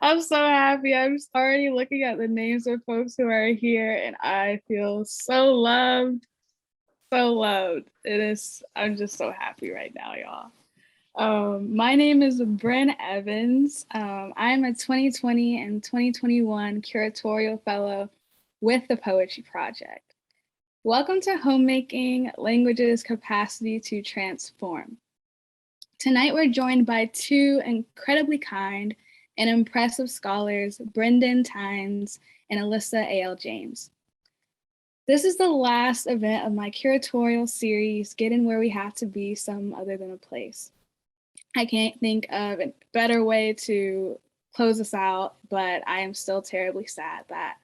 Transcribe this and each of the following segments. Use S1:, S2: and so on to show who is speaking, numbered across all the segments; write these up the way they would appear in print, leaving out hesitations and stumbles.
S1: I'm so happy. I'm already looking at the names of folks who are here, and I feel so loved, so loved. I'm just so happy right now, y'all. My name is Bryn Evans. I'm a 2020 and 2021 curatorial fellow with the Poetry Project. Welcome to Homemaking Language's Capacity to Transform. Tonight, we're joined by two incredibly kind and impressive scholars, Brendan Tynes and Alyssa A.L. James. This is the last event of my curatorial series, Getting Where We Have to Be Some Other Than a Place. I can't think of a better way to close this out, but I am still terribly sad that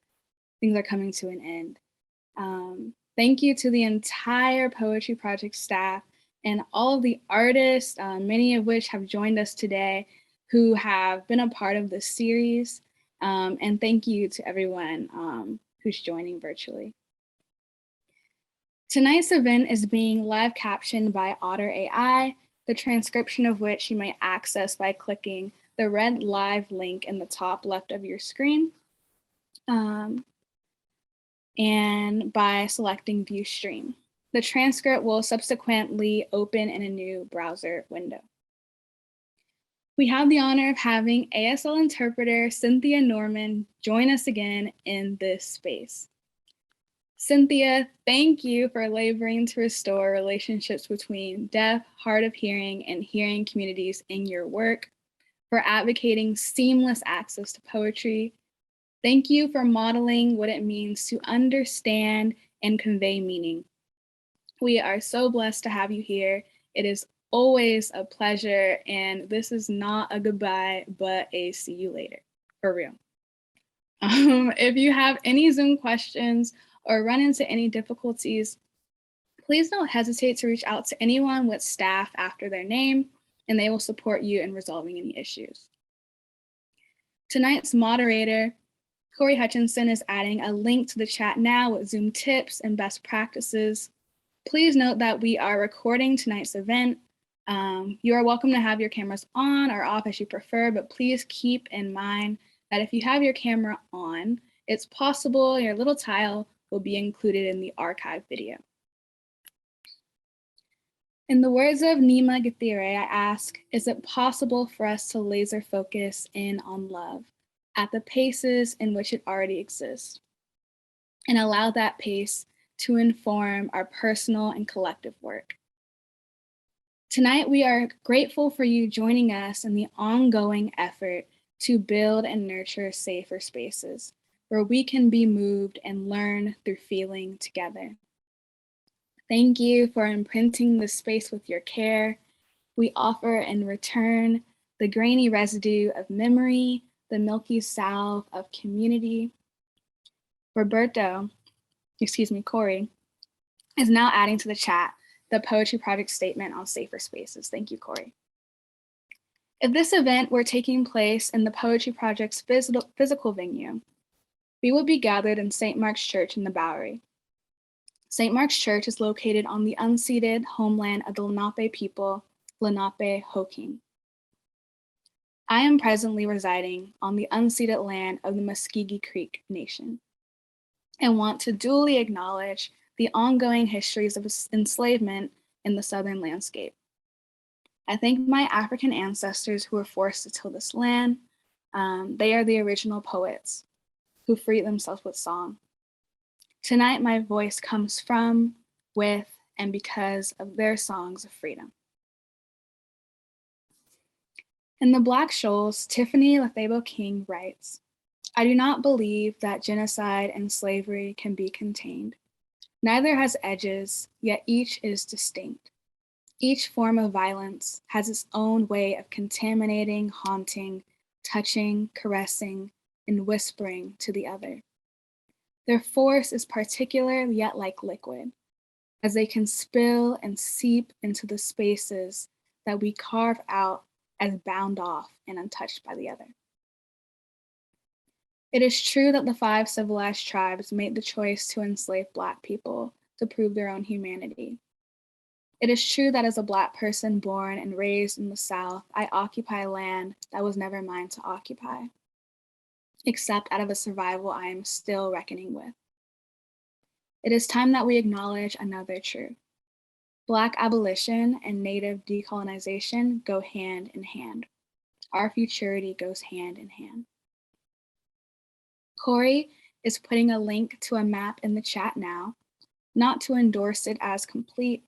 S1: things are coming to an end. Thank you to the entire Poetry Project staff and all of the artists, many of which have joined us today, who have been a part of this series. And thank you to everyone who's joining virtually. Tonight's event is being live captioned by Otter AI, the transcription of which you may access by clicking the red live link in the top left of your screen. And by selecting View Stream. The transcript will subsequently open in a new browser window. We have the honor of having ASL interpreter Cynthia Norman join us again in this space. Cynthia, thank you for laboring to restore relationships between deaf, hard of hearing, and hearing communities in your work, for advocating seamless access to poetry. Thank you for modeling what it means to understand and convey meaning. We are so blessed to have you here. It is always a pleasure, and this is not a goodbye, but a see you later, for real. If you have any Zoom questions or run into any difficulties, please don't hesitate to reach out to anyone with staff after their name, and they will support you in resolving any issues. Tonight's moderator, Corey Hutchinson, is adding a link to the chat now with Zoom tips and best practices. Please note that we are recording tonight's event. You are welcome to have your cameras on or off as you prefer, but please keep in mind that if you have your camera on, it's possible your little tile will be included in the archive video. In the words of Nima Githire, I ask, is it possible for us to laser focus in on love at the paces in which it already exists, and allow that pace to inform our personal and collective work? Tonight, we are grateful for you joining us in the ongoing effort to build and nurture safer spaces where we can be moved and learn through feeling together. Thank you for imprinting this space with your care. We offer in return the grainy residue of memory, the milky salve of community. Corey, is now adding to the chat the Poetry Project statement on safer spaces. Thank you, Corey. If this event were taking place in the Poetry Project's physical venue, we would be gathered in St. Mark's Church in the Bowery. St. Mark's Church is located on the unceded homeland of the Lenape people, Lenape-Hoking. I am presently residing on the unceded land of the Muskegee Creek Nation and want to duly acknowledge the ongoing histories of enslavement in the Southern landscape. I thank my African ancestors who were forced to till this land. They are the original poets who freed themselves with song. Tonight, my voice comes from, with, and because of their songs of freedom. In The Black Shoals, Tiffany Lethabo King writes, I do not believe that genocide and slavery can be contained. Neither has edges, yet each is distinct. Each form of violence has its own way of contaminating, haunting, touching, caressing, and whispering to the other. Their force is particular yet like liquid, as they can spill and seep into the spaces that we carve out as bound off and untouched by the other. It is true that the 5 civilized tribes made the choice to enslave Black people to prove their own humanity. It is true that as a Black person born and raised in the South, I occupy land that was never mine to occupy. except out of a survival I am still reckoning with. It is time that we acknowledge another truth. Black abolition and Native decolonization go hand in hand. Our futurity goes hand in hand. Corey is putting a link to a map in the chat now, not to endorse it as complete,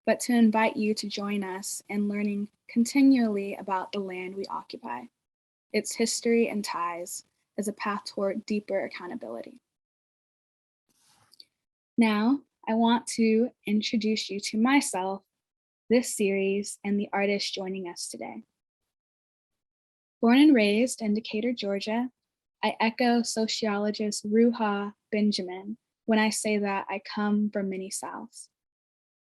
S1: but to invite you to join us in learning continually about the land we occupy, its history and ties, as a path toward deeper accountability. Now, I want to introduce you to myself, this series, and the artist joining us today. Born and raised in Decatur, Georgia, I echo sociologist Ruha Benjamin when I say that I come from many Souths.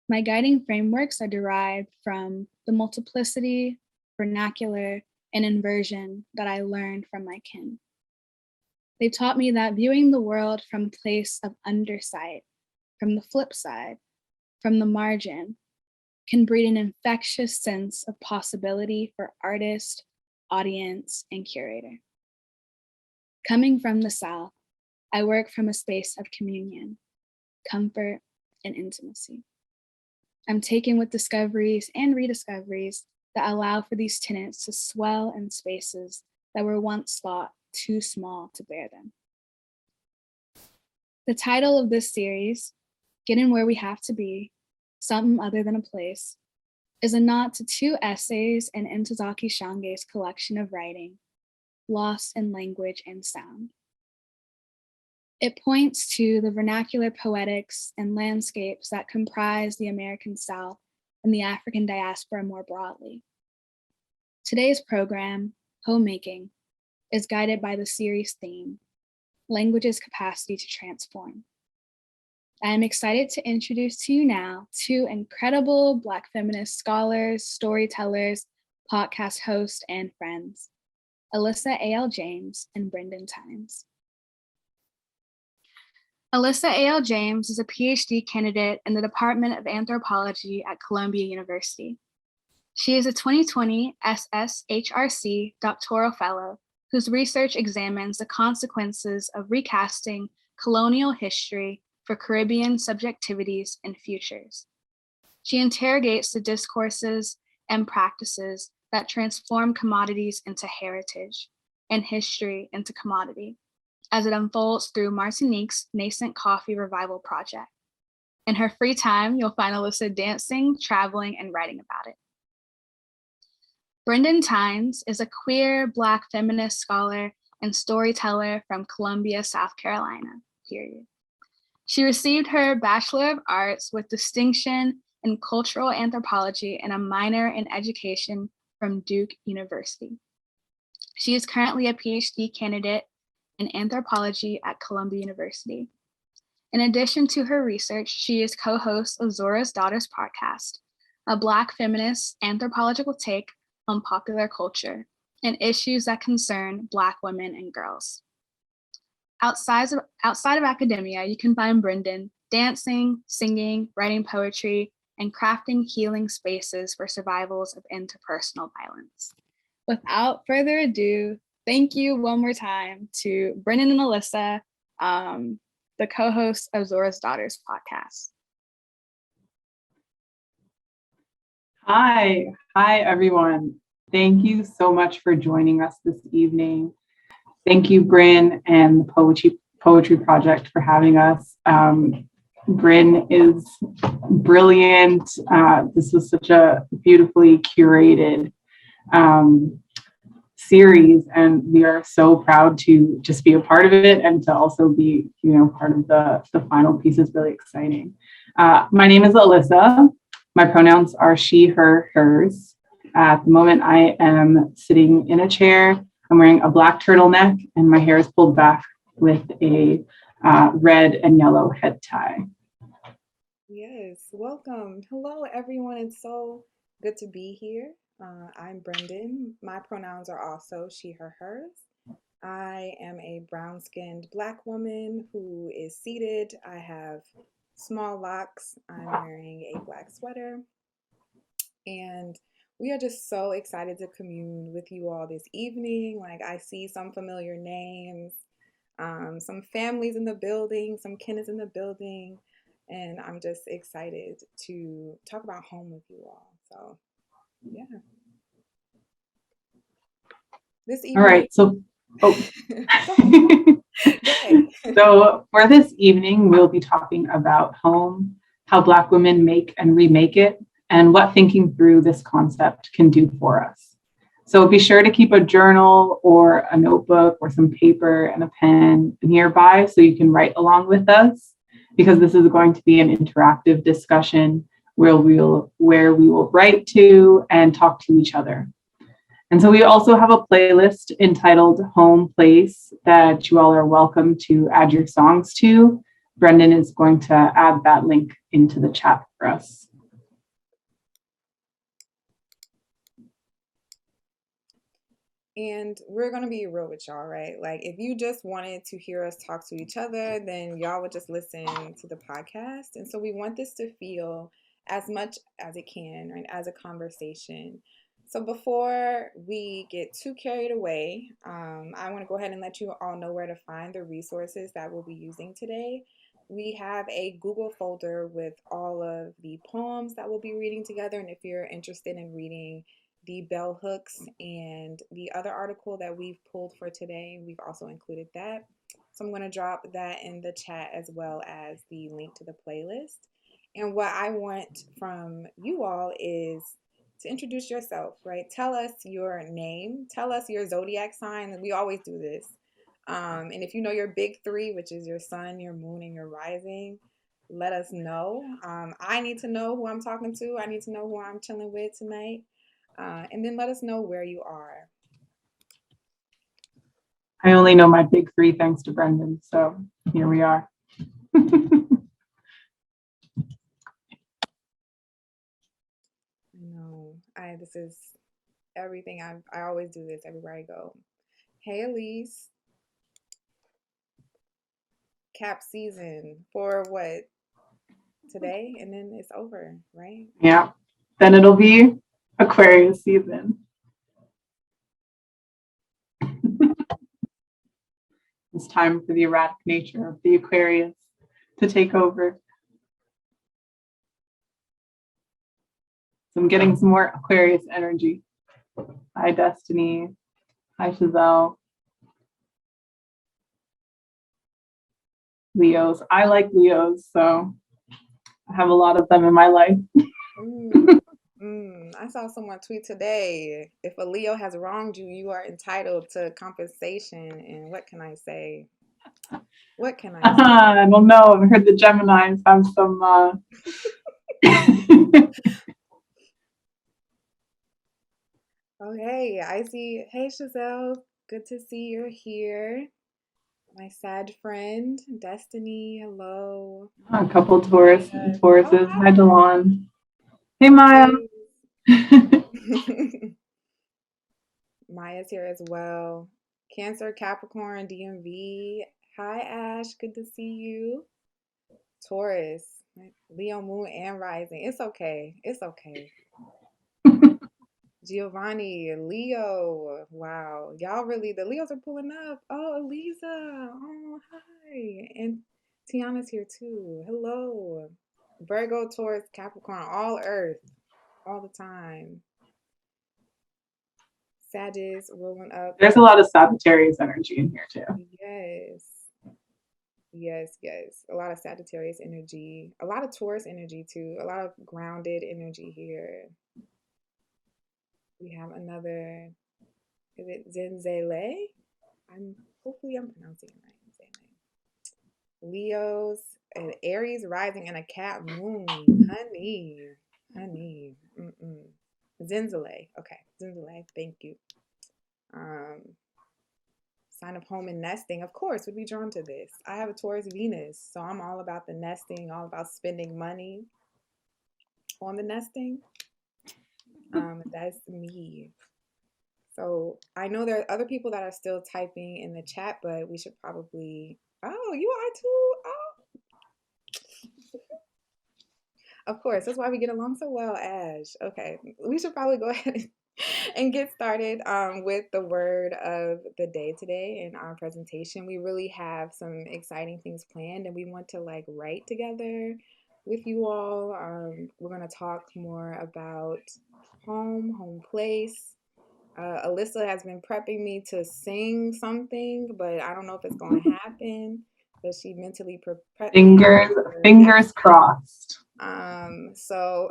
S1: My guiding frameworks are derived from the multiplicity, vernacular, and inversion that I learned from my kin. They taught me that viewing the world from a place of undersight, from the flip side, from the margin, can breed an infectious sense of possibility for artist, audience, and curator. Coming from the South, I work from a space of communion, comfort, and intimacy. I'm taken with discoveries and rediscoveries that allow for these tenets to swell in spaces that were once thought too small to bear them. The title of this series, Getting Where We Have to Be, Something Other Than a Place, is a nod to two essays in Ntozake Shange's collection of writing, Lost in Language and Sound. It points to the vernacular poetics and landscapes that comprise the American South and the African diaspora more broadly. Today's program, Homemaking, is guided by the series theme, Language's Capacity to Transform. I am excited to introduce to you now two incredible Black feminist scholars, storytellers, podcast hosts, and friends, Alyssa A.L. James and Brendan Tynes. Alyssa A.L. James is a PhD candidate in the Department of Anthropology at Columbia University. She is a 2020 SSHRC doctoral fellow whose research examines the consequences of recasting colonial history for Caribbean subjectivities and futures. She interrogates the discourses and practices that transform commodities into heritage and history into commodity as it unfolds through Martinique's nascent coffee revival project. In her free time, you'll find Alyssa dancing, traveling, and writing about it. Brendan Tynes is a queer Black feminist scholar and storyteller from Columbia, South Carolina, period. She received her Bachelor of Arts with distinction in cultural anthropology and a minor in education from Duke University. She is currently a PhD candidate in anthropology at Columbia University. In addition to her research, she is co-host of Zora's Daughters podcast, a Black feminist anthropological take on popular culture and issues that concern Black women and girls. Outside of academia, you can find Brendan dancing, singing, writing poetry, and crafting healing spaces for survivals of interpersonal violence. Without further ado, thank you one more time to Brendan and Alyssa, the co-hosts of Zora's Daughters podcast.
S2: Hi everyone. Thank you so much for joining us this evening. Thank you, Bryn and the Poetry Project for having us. Bryn is brilliant. This was such a beautifully curated series, and we are so proud to just be a part of it and to also be, part of the final piece. Is really exciting. My name is Alyssa. My pronouns are she, her, hers. At the moment, I am sitting in a chair. I'm wearing a black turtleneck, and my hair is pulled back with a red and yellow head tie.
S3: Yes, welcome. Hello, everyone. It's so good to be here. I'm Brendan. My pronouns are also she, her, hers. I am a brown-skinned Black woman who is seated. I have small locks. I'm wearing a black sweater. And we are just so excited to commune with you all this evening. Like, I see some familiar names. Some families in the building, some kin is in the building, and I'm just excited to talk about home with you all. So, yeah, this
S2: All
S3: evening,
S2: right. So, oh.
S3: go ahead, go ahead.
S2: So for this evening, we'll be talking about home, how Black women make and remake it, and what thinking through this concept can do for us. So be sure to keep a journal or a notebook or some paper and a pen nearby so you can write along with us, because this is going to be an interactive discussion where we will write to and talk to each other. And so we also have a playlist entitled Home Place that you all are welcome to add your songs to. Brendan is going to add that link into the chat for us.
S3: And we're going to be real with y'all, right? Like, if you just wanted to hear us talk to each other, then y'all would just listen to the podcast. And so we want this to feel as much as it can, right, as a conversation. So before we get too carried away, I want to go ahead and let you all know where to find the resources that we'll be using today. We have a Google folder with all of the poems that we'll be reading together. And if you're interested in reading the bell hooks and the other article that we've pulled for today, we've also included that. So I'm going to drop that in the chat as well as the link to the playlist. And what I want from you all is to introduce yourself, right? Tell us your name, tell us your zodiac sign, and we always do this. And if you know your big three, which is your sun, your moon, and your rising, let us know. I need to know who I'm talking to. I need to know who I'm chilling with tonight. And then let us know where you are.
S2: I only know my big three thanks to Brendan, so here we are.
S3: This is everything. I always do this everywhere I go. Hey, Elise. Cap season for what? Today, and then it's over, right?
S2: Yeah. Then it'll be Aquarius season. It's time for the erratic nature of the Aquarius to take over. So I'm getting some more Aquarius energy. Hi, Destiny. Hi, Chazelle. Leos. I like Leos, so I have a lot of them in my life.
S3: I saw someone tweet today, if a Leo has wronged you, you are entitled to compensation. And what can I say? What can I say?
S2: I don't know. I've heard the Geminis have some.
S3: Okay, I see. Hey, Chazelle. Good to see you're here. My sad friend, Destiny. Hello.
S2: A couple Tauruses.
S3: Oh,
S2: Hi, Delon. Hey, Maya.
S3: Maya's here as well. Cancer, Capricorn, DMV. Hi, Ash. Good to see you. Taurus, Leo, Moon, and Rising. It's okay. It's okay. Giovanni, Leo. Wow. Y'all really, the Leos are pulling up. Oh, Eliza. Oh, hi. And Tiana's here too. Hello. Virgo, Taurus, Capricorn, all Earth, all the time. Sagittarius rolling up.
S2: There's a lot of Sagittarius energy in here too.
S3: Yes. Yes, yes. A lot of Sagittarius energy, a lot of Taurus energy too, a lot of grounded energy here. We have another, is it Zenzele? Hopefully I'm pronouncing it right. Zenzele. Leos, an Aries rising and a Cat moon. Honey. Zenzele. Okay, Zenzele. Thank you. Sign of home and nesting, of course, would be drawn to this. I have a Taurus Venus, so I'm all about the nesting, all about spending money on the nesting. That's me. So I know there are other people that are still typing in the chat, but we should probably. Oh, you are too. Oh, of course. That's why we get along so well, Ash. Okay, we should probably go ahead and get started with the word of the day today in our presentation. We really have some exciting things planned, and we want to like write together with you all. We're going to talk more about home place. Alyssa has been prepping me to sing something, but I don't know if it's going to happen. But she mentally prepped me.
S2: Fingers, fingers crossed.
S3: So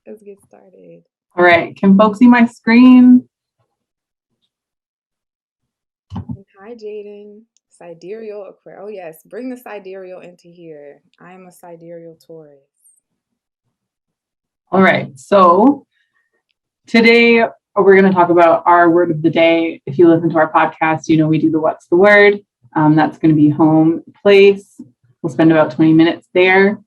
S3: let's get started.
S2: All right, can folks see my screen?
S3: And hi, Jaden. Sidereal Aquarius. Oh, yes. Bring the sidereal into here. I am a sidereal Taurus.
S2: All right, so today we're going to talk about our word of the day. If you listen to our podcast, you know we do the what's the word. That's going to be home place. We'll spend about 20 minutes there.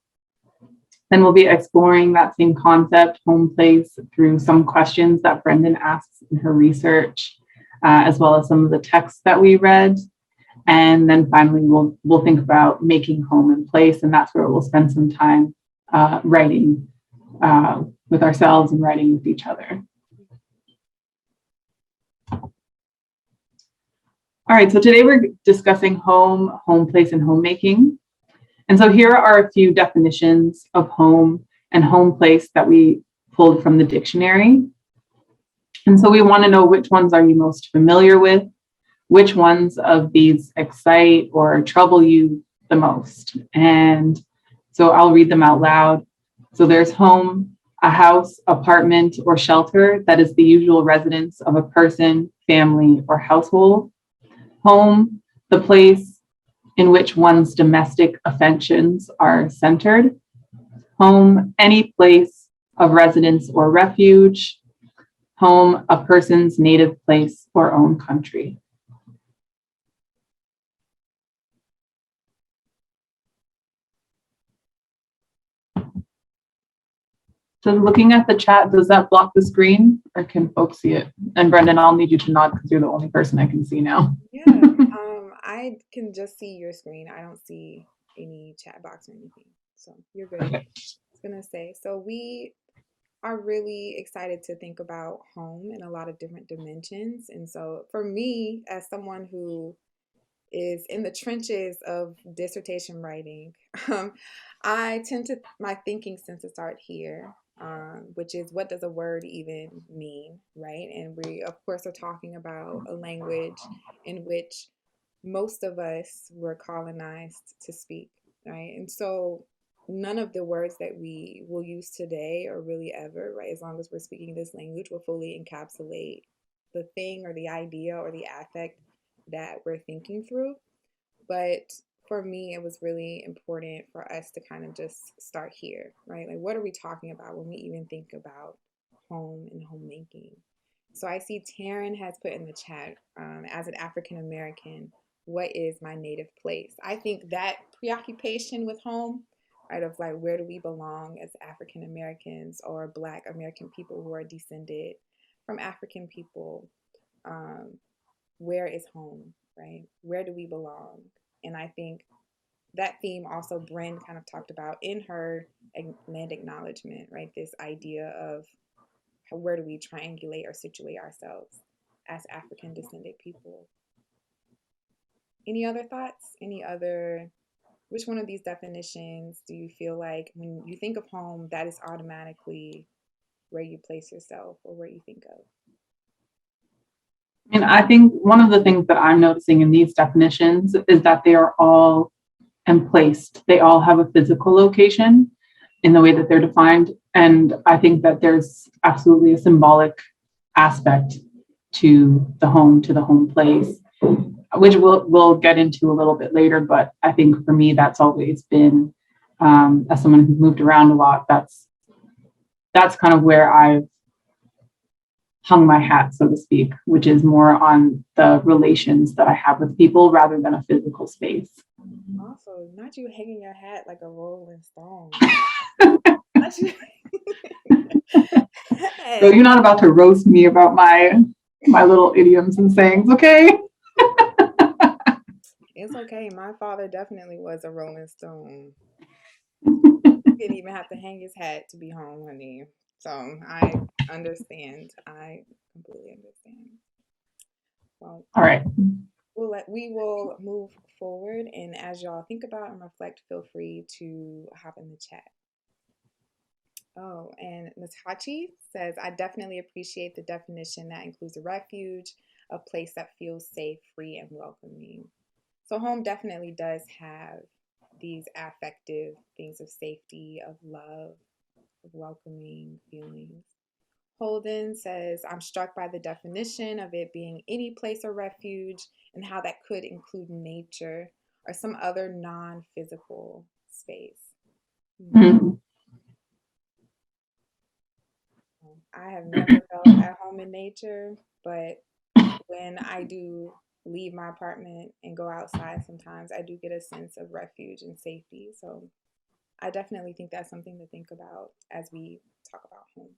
S2: Then we'll be exploring that same concept, home place, through some questions that Brendan asks in her research, as well as some of the texts that we read. And then finally, we'll think about making home and place, and that's where we'll spend some time writing with ourselves and writing with each other. All right, so today we're discussing home place, and homemaking. And so here are a few definitions of home and home place that we pulled from the dictionary. And so we want to know which ones are you most familiar with, which ones of these excite or trouble you the most. And so I'll read them out loud. So there's home, a house, apartment, or shelter that is the usual residence of a person, family, or household. Home, the place in which one's domestic affections are centered. Home, any place of residence or refuge. Home, a person's native place or own country. So looking at the chat, does that block the screen or can folks see it? And Brendan, I'll need you to nod because you're the only person I can see now.
S3: Yeah, I can just see your screen. I don't see any chat box or anything. So you're good.
S2: Okay.
S3: I was going to say, so we are really excited to think about home in a lot of different dimensions. And so for me, as someone who is in the trenches of dissertation writing, I tend to, my thinking tends to start here, which is what does a word even mean, right? And we, of course, are talking about a language in which most of us were colonized to speak, right? And so none of the words that we will use today or really ever, right, as long as we're speaking this language, will fully encapsulate the thing or the idea or the affect that we're thinking through. But for me, it was really important for us to kind of just start here, right? Like, what are we talking about when we even think about home and homemaking? So I see Taryn has put in the chat, as an African American, what is my native place? I think that preoccupation with home, right, of like, where do we belong as African Americans or Black American people who are descended from African people? Where is home, right? Where do we belong? And I think that theme also Bren kind of talked about in her land acknowledgement, right? This idea of where do we triangulate or situate ourselves as African descended people. Any other thoughts? Which one of these definitions do you feel like when you think of home, that is automatically where you place yourself or where you think of?
S2: And I think one of the things that I'm noticing in these definitions is that they are all emplaced. They all have a physical location in the way that they're defined. And I think that there's absolutely a symbolic aspect to the home place, which we'll get into a little bit later. But I think for me, that's always been, as someone who's moved around a lot, that's kind of where I've hung my hat, so to speak, which is more on the relations that I have with people rather than a physical space.
S3: Also, not you hanging your hat like a Rolling Stone. Not you.
S2: So you're not about to roast me about my little idioms and sayings, okay?
S3: It's okay. My father definitely was a Rolling Stone. He didn't even have to hang his hat to be home, honey. So I understand. I completely understand. Well,
S2: All right.
S3: we will move forward, and as y'all think about and reflect, feel free to hop in the chat. Oh, and Natachi says, I definitely appreciate the definition that includes a refuge, a place that feels safe, free, and welcoming. So home definitely does have these affective things of safety, of love, of welcoming feelings. Holden says, I'm struck by the definition of it being any place or refuge and how that could include nature or some other non-physical space.
S2: Mhm.
S3: I have never felt at home in nature, but when I do leave my apartment and go outside, sometimes I do get a sense of refuge and safety. So I definitely think that's something to think about as we talk about home.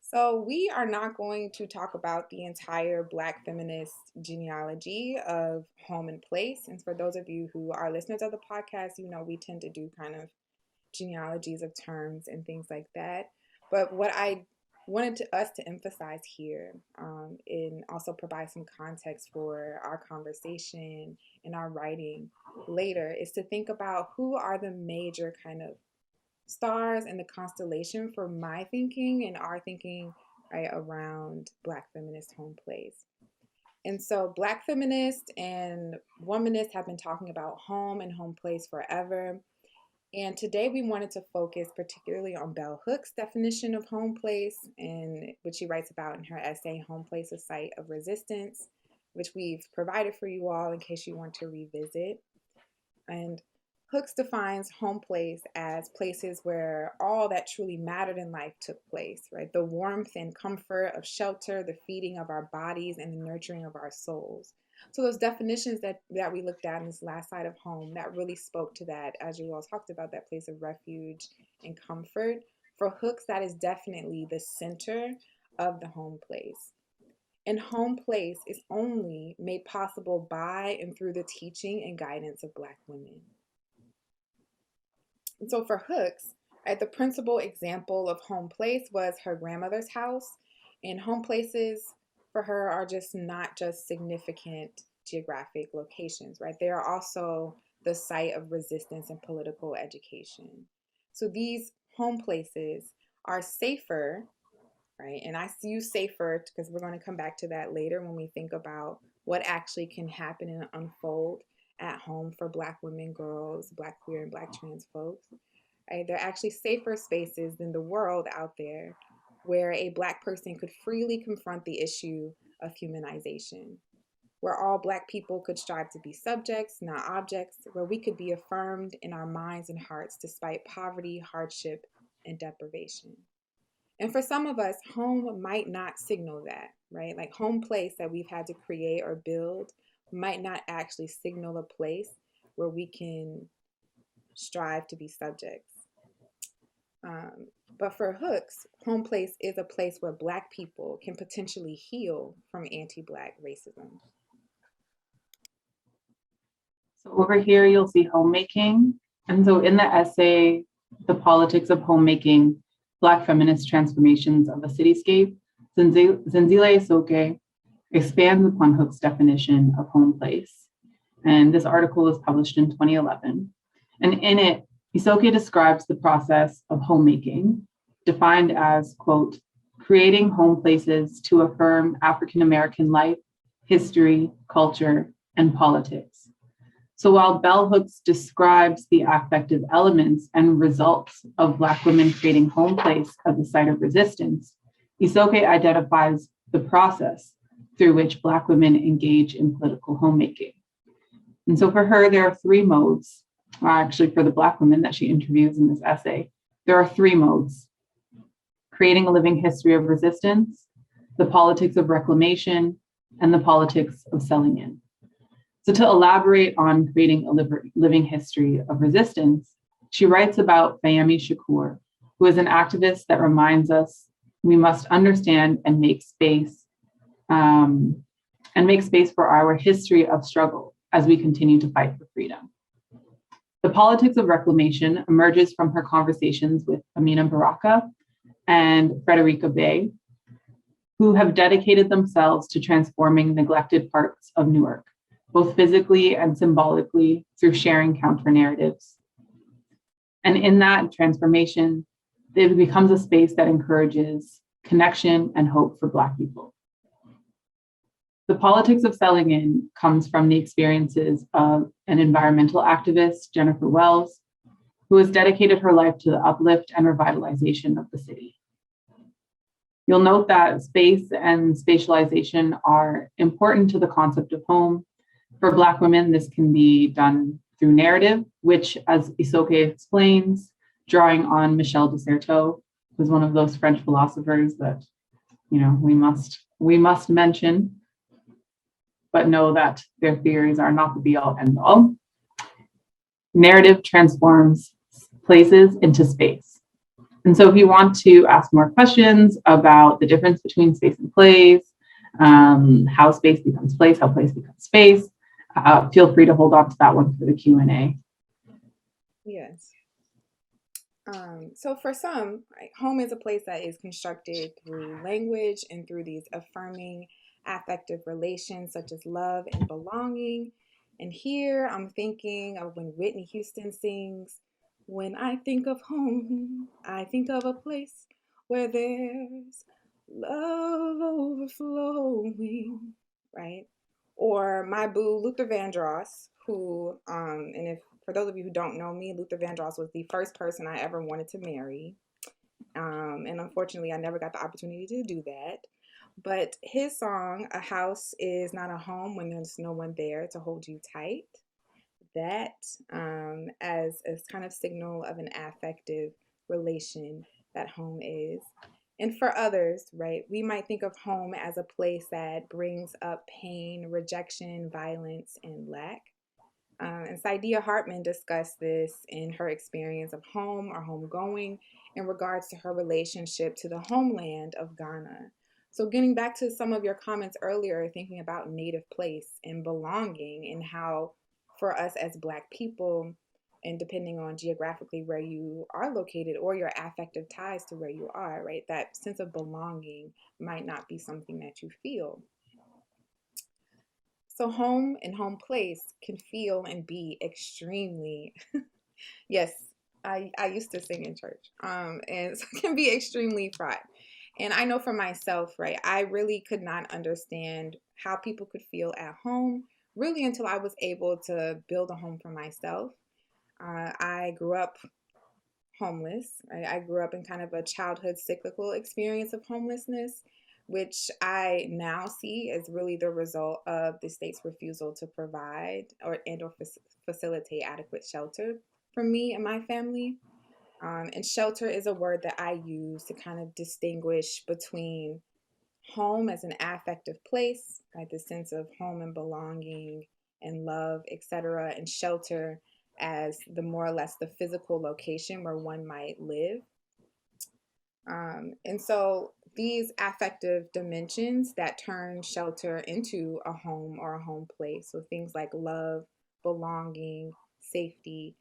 S3: So we are not going to talk about the entire Black feminist genealogy of home and place. And for those of you who are listeners of the podcast, you know we tend to do kind of genealogies of terms and things like that. But what I wanted us to emphasize here, and also provide some context for our conversation and our writing later, is to think about who are the major kind of stars in the constellation for my thinking and our thinking, right, around Black feminist home place. And so Black feminists and womanists have been talking about home and home place forever. And today we wanted to focus particularly on Bell Hooks' definition of home place, and which she writes about in her essay, Home Place, a Site of Resistance, which we've provided for you all in case you want to revisit. And Hooks defines home place as places where all that truly mattered in life took place, right? The warmth and comfort of shelter, the feeding of our bodies, and the nurturing of our souls. So those definitions that we looked at in this last side of home, that really spoke to that, as you all talked about, that place of refuge and comfort. For Hooks, that is definitely the center of the home place. And home place is only made possible by and through the teaching and guidance of Black women. And so for Hooks, right, the principal example of home place was her grandmother's house. And home places for her are just not just significant geographic locations, right? They are also the site of resistance and political education. So these home places are safer, right? And I use safer because we're going to come back to that later when we think about what actually can happen and unfold at home for Black women, girls, Black queer, and Black trans folks. Right? They're actually safer spaces than the world out there where a Black person could freely confront the issue of humanization, where all Black people could strive to be subjects, not objects, where we could be affirmed in our minds and hearts despite poverty, hardship, and deprivation. And for some of us, home might not signal that, right? Like home place that we've had to create or build might not actually signal a place where we can strive to be subjects. But for Hooks, home place is a place where Black people can potentially heal from anti-Black racism.
S2: So over here, you'll see homemaking. And so in the essay, The Politics of Homemaking, Black Feminist Transformations of a Cityscape, Zenzile Esoke expands upon Hooks' definition of home place. And this article was published in 2011. And in it, Esoke describes the process of homemaking, defined as, quote, creating home places to affirm African-American life, history, culture, and politics. So while Bell Hooks describes the affective elements and results of Black women creating home place as a site of resistance, Esoke identifies the process through which Black women engage in political homemaking. And so for her, there are three modes. Actually, for the Black women that she interviews in this essay, there are three modes: creating a living history of resistance, the politics of reclamation, and the politics of selling in. So to elaborate on creating a living history of resistance, she writes about Fayemi Shakur, who is an activist that reminds us we must understand and make space for our history of struggle as we continue to fight for freedom. The politics of reclamation emerges from her conversations with Amina Baraka, and Frederica Bay, who have dedicated themselves to transforming neglected parts of Newark, both physically and symbolically through sharing counter narratives. And in that transformation, it becomes a space that encourages connection and hope for Black people. The politics of selling in comes from the experiences of an environmental activist, Jennifer Wells, who has dedicated her life to the uplift and revitalization of the city. You'll note that space and spatialization are important to the concept of home. For Black women, this can be done through narrative, which, as Isoke explains, drawing on Michel de Certeau, who's one of those French philosophers that, we must mention, but know that their theories are not the be-all, end-all. Narrative transforms places into space. And so if you want to ask more questions about the difference between space and place, how space becomes place, how place becomes space, feel free to hold on to that one for the Q&A.
S3: Yes. So for some, right, home is a place that is constructed through language and through these affirming affective relations such as love and belonging. And here I'm thinking of when Whitney Houston sings, "When I think of home, I think of a place where there's love overflowing," right? Or my boo, Luther Vandross, who, and if for those of you who don't know me, Luther Vandross was the first person I ever wanted to marry. And unfortunately, I never got the opportunity to do that. But his song, "A House Is Not a Home When There's No One There to Hold You Tight," that as a kind of signal of an affective relation that home is. And for others, right, we might think of home as a place that brings up pain, rejection, violence, and lack. And Saidiya Hartman discussed this in her experience of home or homegoing in regards to her relationship to the homeland of Ghana. So getting back to some of your comments earlier, thinking about native place and belonging and how for us as Black people, and depending on geographically where you are located or your affective ties to where you are, right, that sense of belonging might not be something that you feel. So home and home place can feel and be extremely, yes, I used to sing in church, and so it can be extremely fraught. And I know for myself, right, I really could not understand how people could feel at home really until I was able to build a home for myself. I grew up homeless, right? I grew up in kind of a childhood cyclical experience of homelessness, which I now see as really the result of the state's refusal to provide or facilitate adequate shelter for me and my family. And shelter is a word that I use to kind of distinguish between home as an affective place, right? The sense of home and belonging and love, etc., and shelter as the more or less the physical location where one might live. And so these affective dimensions that turn shelter into a home or a home place, so things like love, belonging, safety,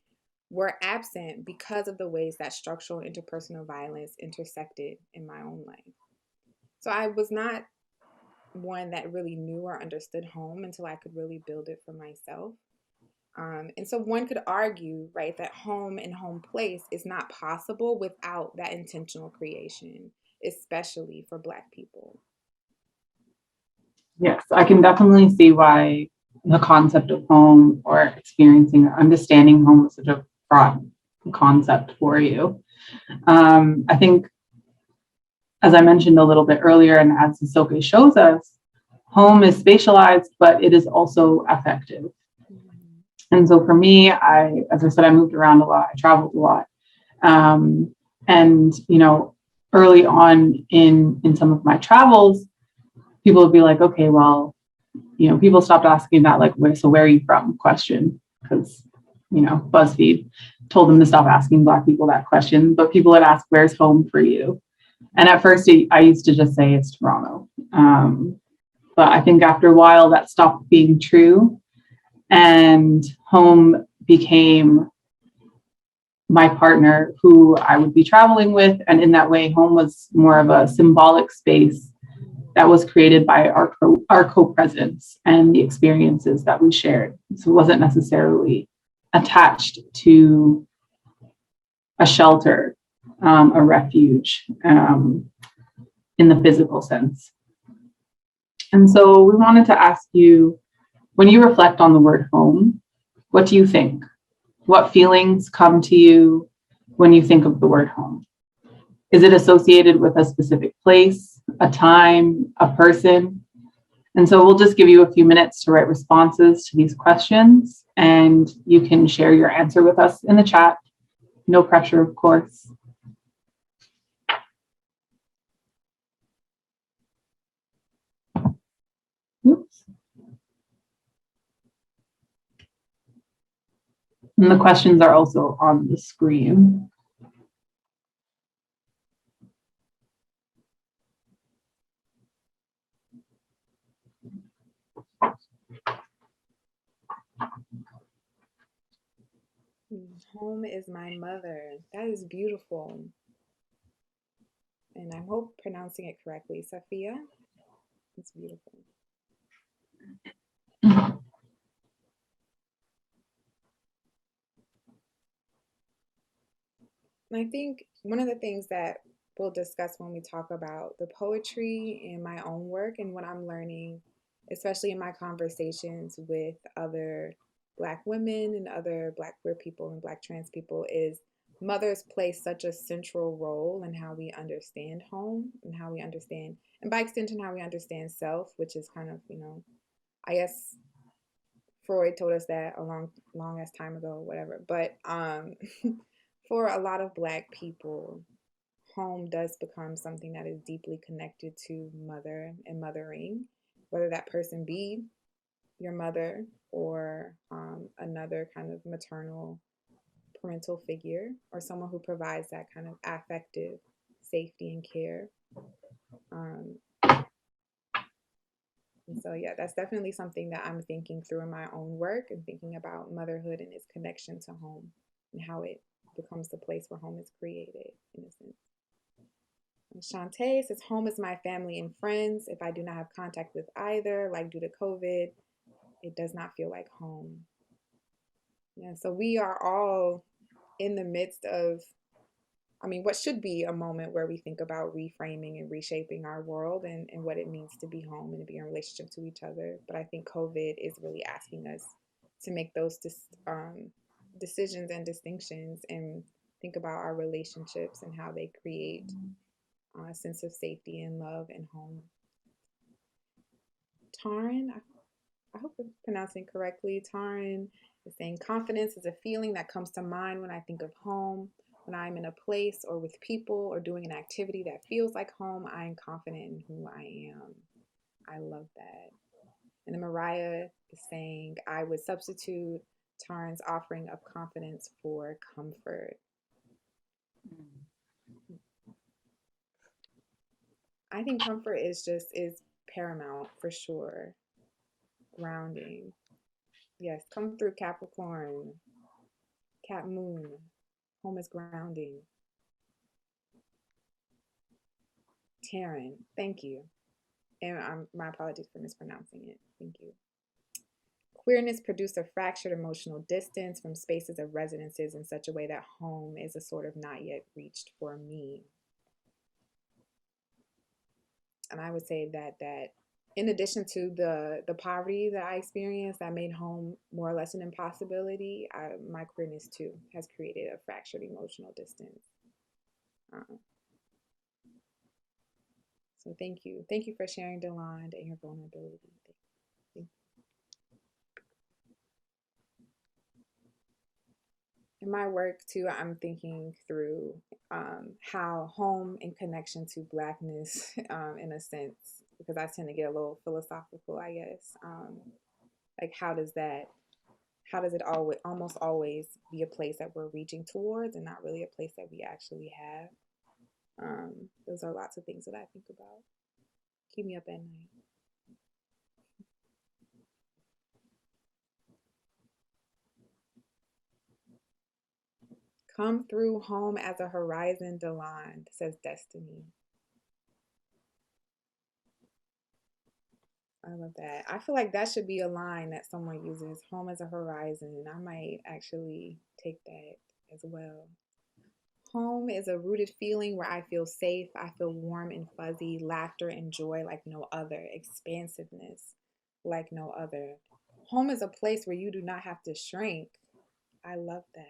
S3: were absent because of the ways that structural interpersonal violence intersected in my own life. So I was not one that really knew or understood home until I could really build it for myself. And so one could argue, right, that home and home place is not possible without that intentional creation, especially for Black people.
S2: Yes, I can definitely see why the concept of home or experiencing or understanding home is such a fraught concept for you. I think, as I mentioned a little bit earlier, and as Isoke shows us, home is spatialized, but it is also affective. And so for me, as I said, I moved around a lot, I traveled a lot. And, early on in some of my travels, people would be like, okay, well, people stopped asking that, like, where are you from question, because, BuzzFeed told them to stop asking Black people that question, but people would ask, where's home for you? And at first I used to just say it's Toronto. But I think after a while that stopped being true, and home became my partner who I would be traveling with. And in that way, home was more of a symbolic space that was created by our co-presence and the experiences that we shared. So it wasn't necessarily attached to a shelter, a refuge, in the physical sense. And so we wanted to ask you, when you reflect on the word home, what do you think? What feelings come to you when you think of the word home? Is it associated with a specific place, a time, a person? And so we'll just give you a few minutes to write responses to these questions, and you can share your answer with us in the chat. No pressure, of course. Oops. And the questions are also on the screen.
S3: Home is my mother. That is beautiful. And I hope pronouncing it correctly. Sophia, it's beautiful. And I think one of the things that we'll discuss when we talk about the poetry in my own work and what I'm learning, especially in my conversations with other Black women and other Black queer people and Black trans people, is mothers play such a central role in how we understand home and how we understand, and by extension, how we understand self, which is kind of, I guess Freud told us that a long as time ago, whatever. But for a lot of Black people, home does become something that is deeply connected to mother and mothering, whether that person be your mother or another kind of maternal parental figure, or someone who provides that kind of affective safety and care. Um, and so, yeah, that's definitely something that I'm thinking through in my own work, and thinking about motherhood and its connection to home and how it becomes the place where home is created, in a sense. And Shantae says, home is my family and friends. If I do not have contact with either, like due to COVID, it does not feel like home. Yeah, so we are all in the midst of, what should be a moment where we think about reframing and reshaping our world, and what it means to be home and to be in relationship to each other. But I think COVID is really asking us to make those decisions and distinctions, and think about our relationships and how they create a sense of safety and love and home. Taryn, I hope I'm pronouncing it correctly. Taryn is saying, confidence is a feeling that comes to mind when I think of home. When I'm in a place or with people or doing an activity that feels like home, I am confident in who I am. I love that. And then Mariah is saying, I would substitute Taryn's offering of confidence for comfort. I think comfort is paramount for sure. Grounding. Yes, come through Capricorn, Cap Moon. Home is grounding. Taryn, thank you. And my apologies for mispronouncing it. Thank you. Queerness produced a fractured emotional distance from spaces of residences in such a way that home is a sort of not yet reached for me. And I would say that in addition to the poverty that I experienced that made home more or less an impossibility, my queerness too has created a fractured emotional distance. So thank you. Thank you for sharing, Delonde, and your vulnerability. Thank you. In my work too, I'm thinking through how home in connection to Blackness, in a sense, because I tend to get a little philosophical, I guess. Like how does it almost always be a place that we're reaching towards and not really a place that we actually have? Those are lots of things that I think about. Keep me up at night. Come through home as a horizon Delon, says Destiny. I love that. I feel like that should be a line that someone uses, home as a horizon. I might actually take that as well. Home is a rooted feeling where I feel safe, I feel warm and fuzzy, laughter and joy like no other, expansiveness like no other. Home is a place where you do not have to shrink. I love that.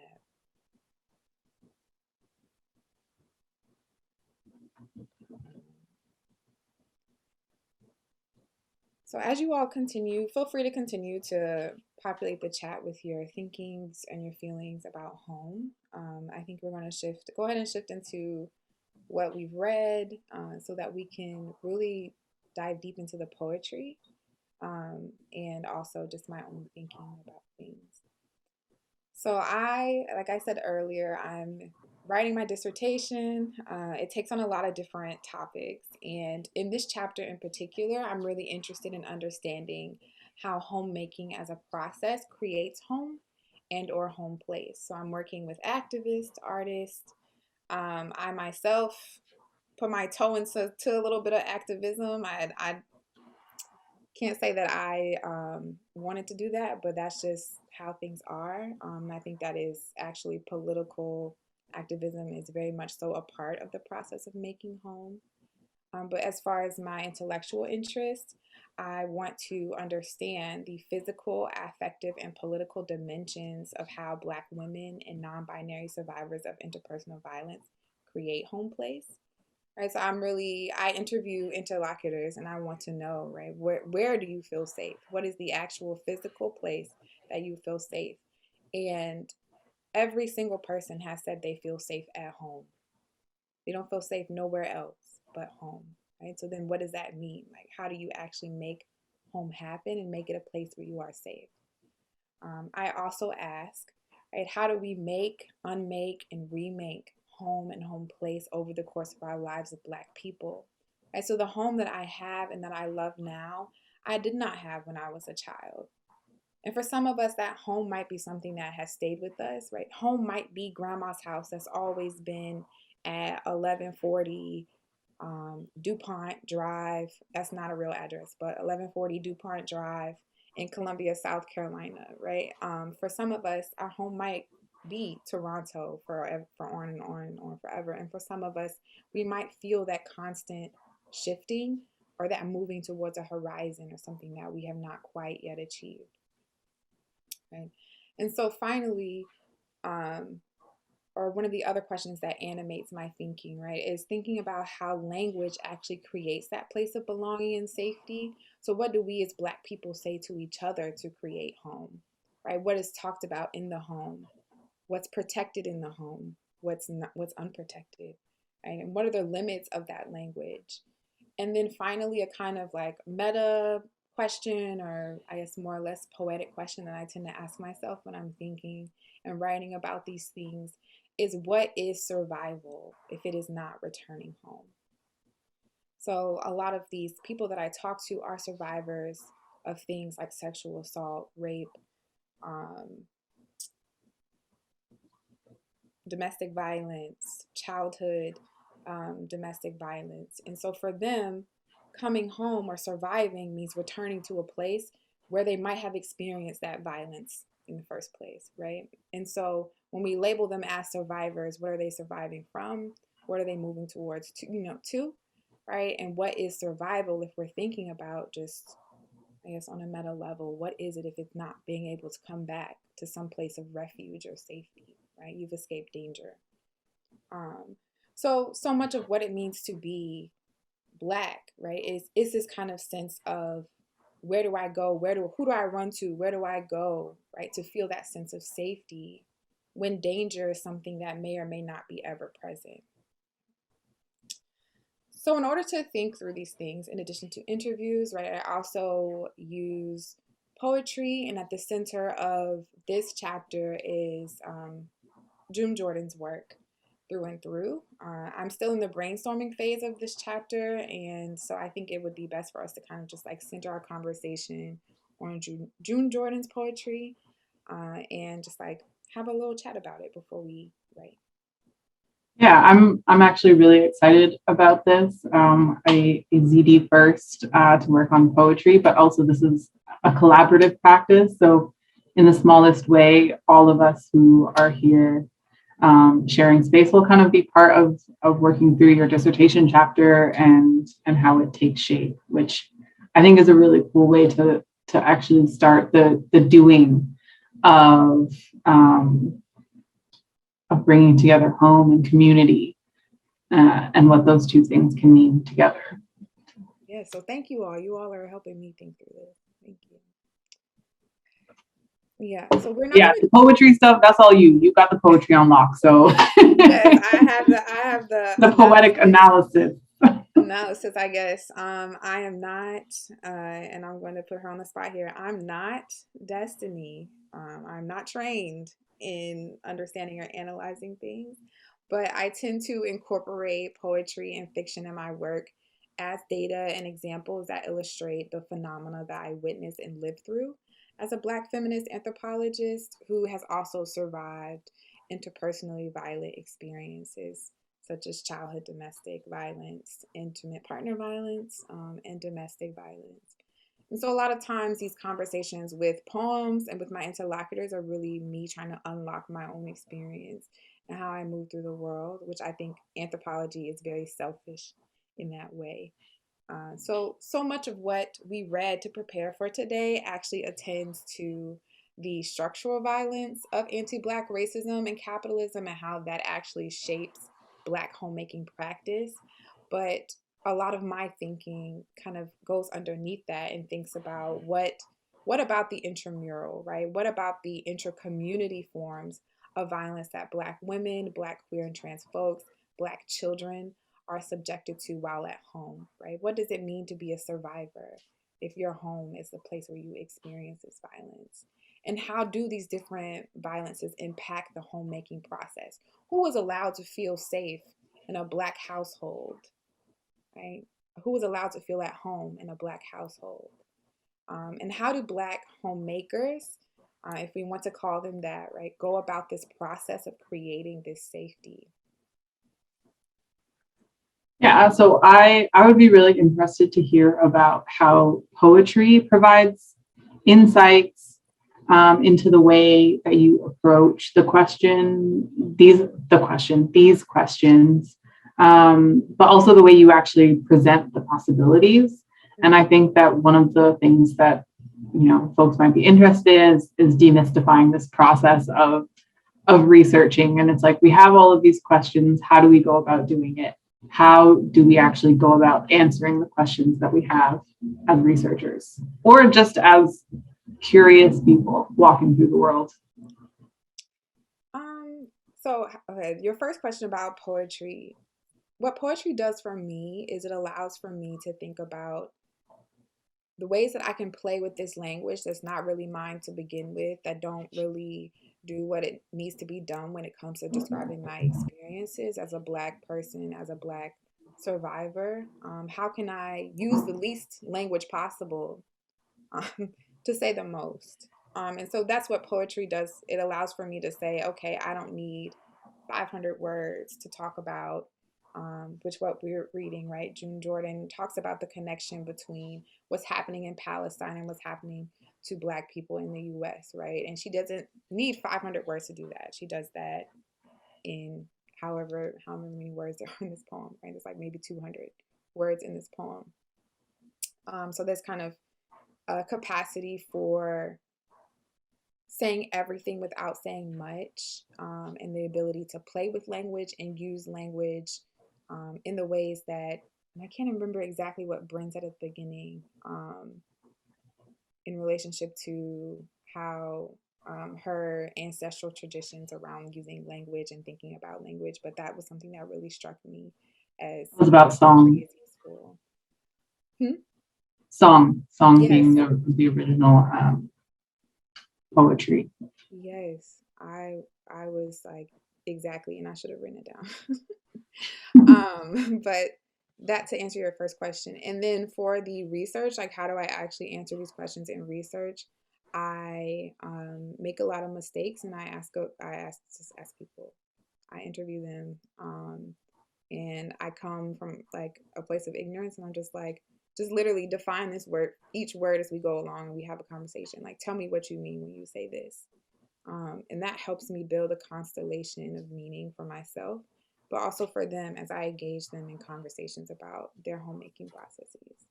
S3: So as you all continue, feel free to continue to populate the chat with your thinkings and your feelings about home. I think we're going to go ahead and shift into what we've read so that we can really dive deep into the poetry and also just my own thinking about things. So like I said earlier, I'm writing my dissertation. It takes on a lot of different topics. And in this chapter in particular, I'm really interested in understanding how homemaking as a process creates home and or home place. So I'm working with activists, artists. I myself put my toe into a little bit of activism. I can't say that I wanted to do that, but that's just how things are. I think that is actually political activism is very much so a part of the process of making home. But as far as my intellectual interest, I want to understand the physical, affective, and political dimensions of how Black women and non binary survivors of interpersonal violence create home place. Right, so I interview interlocutors and I want to know, right, where do you feel safe? What is the actual physical place that you feel safe? And every single person has said they feel safe at home. They don't feel safe nowhere else but home, right? So then what does that mean? Like, how do you actually make home happen and make it a place where you are safe? I also ask, right, how do we make, unmake, and remake home and home place over the course of our lives as Black people? Right, so the home that I have and that I love now, I did not have when I was a child. And for some of us, that home might be something that has stayed with us, right? Home might be grandma's house that's always been at 1140 DuPont Drive. That's not a real address, but 1140 DuPont Drive in Columbia, South Carolina, right? For some of us, our home might be Toronto for on and on and on forever. And for some of us, we might feel that constant shifting or that moving towards a horizon or something that we have not quite yet achieved. Right. And so finally, or one of the other questions that animates my thinking, right, is thinking about how language actually creates that place of belonging and safety. So what do we as Black people say to each other to create home, right? What is talked about in the home? What's protected in the home? What's not, what's unprotected, right? And what are the limits of that language? And then finally, a kind of like meta question, or I guess more or less poetic question that I tend to ask myself when I'm thinking and writing about these things is, what is survival if it is not returning home? So a lot of these people that I talk to are survivors of things like sexual assault, rape, domestic violence, childhood domestic violence. And so for them, coming home or surviving means returning to a place where they might have experienced that violence in the first place, right? And so when we label them as survivors, what are they surviving from? What are they moving towards to, right? And what is survival if we're thinking about just, I guess, on a meta level, what is it if it's not being able to come back to some place of refuge or safety, right? You've escaped danger. So much of what it means to be Black, right, is this kind of sense of, where do I go? Who do I run to? Where do I go, right, to feel that sense of safety when danger is something that may or may not be ever present. So in order to think through these things, in addition to interviews, right, I also use poetry, and at the center of this chapter is June Jordan's work through and through. I'm still in the brainstorming phase of this chapter, and so I think it would be best for us to kind of just like center our conversation on June Jordan's poetry and just like have a little chat about it before we right?
S2: Yeah, I'm actually really excited about this. A ZD first to work on poetry, but also this is a collaborative practice. So, in the smallest way, all of us who are here sharing space will kind of be part of working through your dissertation chapter and how it takes shape, which I think is a really cool way to actually start the doing of um, of bringing together home and community and what those two things can mean together.
S3: Yeah, so thank you all. You all are helping me think through this. Thank you. Yeah, so we're not
S2: Yeah,
S3: going
S2: the poetry stuff, that's all you. You got the poetry on lock. So
S3: to, yes, I have the
S2: the poetic
S3: analysis, I guess. I am not, and I'm going to put her on the spot here. I'm not Destiny. I'm not trained in understanding or analyzing things, but I tend to incorporate poetry and fiction in my work as data and examples that illustrate the phenomena that I witness and live through. As a Black feminist anthropologist who has also survived interpersonally violent experiences such as childhood domestic violence, intimate partner violence, and domestic violence. And so, a lot of times, these conversations with poems and with my interlocutors are really me trying to unlock my own experience and how I move through the world, which I think anthropology is very selfish in that way. So much of what we read to prepare for today actually attends to the structural violence of anti-Black racism and capitalism and how that actually shapes Black homemaking practice. But a lot of my thinking kind of goes underneath that and thinks about what about the intramural, right? What about the intra-community forms of violence that Black women, Black queer and trans folks, Black children are subjected to while at home, right? What does it mean to be a survivor if your home is the place where you experience this violence? And how do these different violences impact the homemaking process? Who is allowed to feel safe in a Black household, right? Who is allowed to feel at home in a Black household? And how do Black homemakers, if we want to call them that, right, go about this process of creating this safety?
S2: Yeah, so I would be really interested to hear about how poetry provides insights into the way that you approach these questions, but also the way you actually present the possibilities. And I think that one of the things that folks might be interested in is demystifying this process of researching. And it's like we have all of these questions. How do we go about doing it? How do we actually go about answering the questions that we have as researchers or just as curious people walking through the world?
S3: So okay, your first question about poetry. What poetry does for me is it allows for me to think about the ways that I can play with this language that's not really mine to begin with, that don't really do what it needs to be done when it comes to describing my experiences as a Black person, as a Black survivor. How can I use the least language possible um, to say the most? And so that's what poetry does. It allows for me to say, okay, I don't need 500 words to talk about, which what we're reading, right? June Jordan talks about the connection between what's happening in Palestine and what's happening to Black people in the US, right? And she doesn't need 500 words to do that. She does that in how many words there are in this poem, right? It's like maybe 200 words in this poem. So there's kind of a capacity for saying everything without saying much, and the ability to play with language and use language in the ways that, and I can't remember exactly what Bryn said at the beginning, in relationship to how her ancestral traditions around using language and thinking about language, but that was something that really struck me as
S2: It was about
S3: poetry
S2: song,
S3: is useful. Hmm?
S2: song
S3: Yes,
S2: being the original poetry.
S3: yes. I was like, exactly, and I should have written it down. But that to answer your first question. And then for the research, like how do I actually answer these questions in research? I make a lot of mistakes and I just ask people. I interview them, and I come from like a place of ignorance, and I'm just like, just literally define this word, each word as we go along, and we have a conversation. Like, tell me what you mean when you say this. And that helps me build a constellation of meaning for myself, but also for them as I engage them in conversations about their homemaking processes.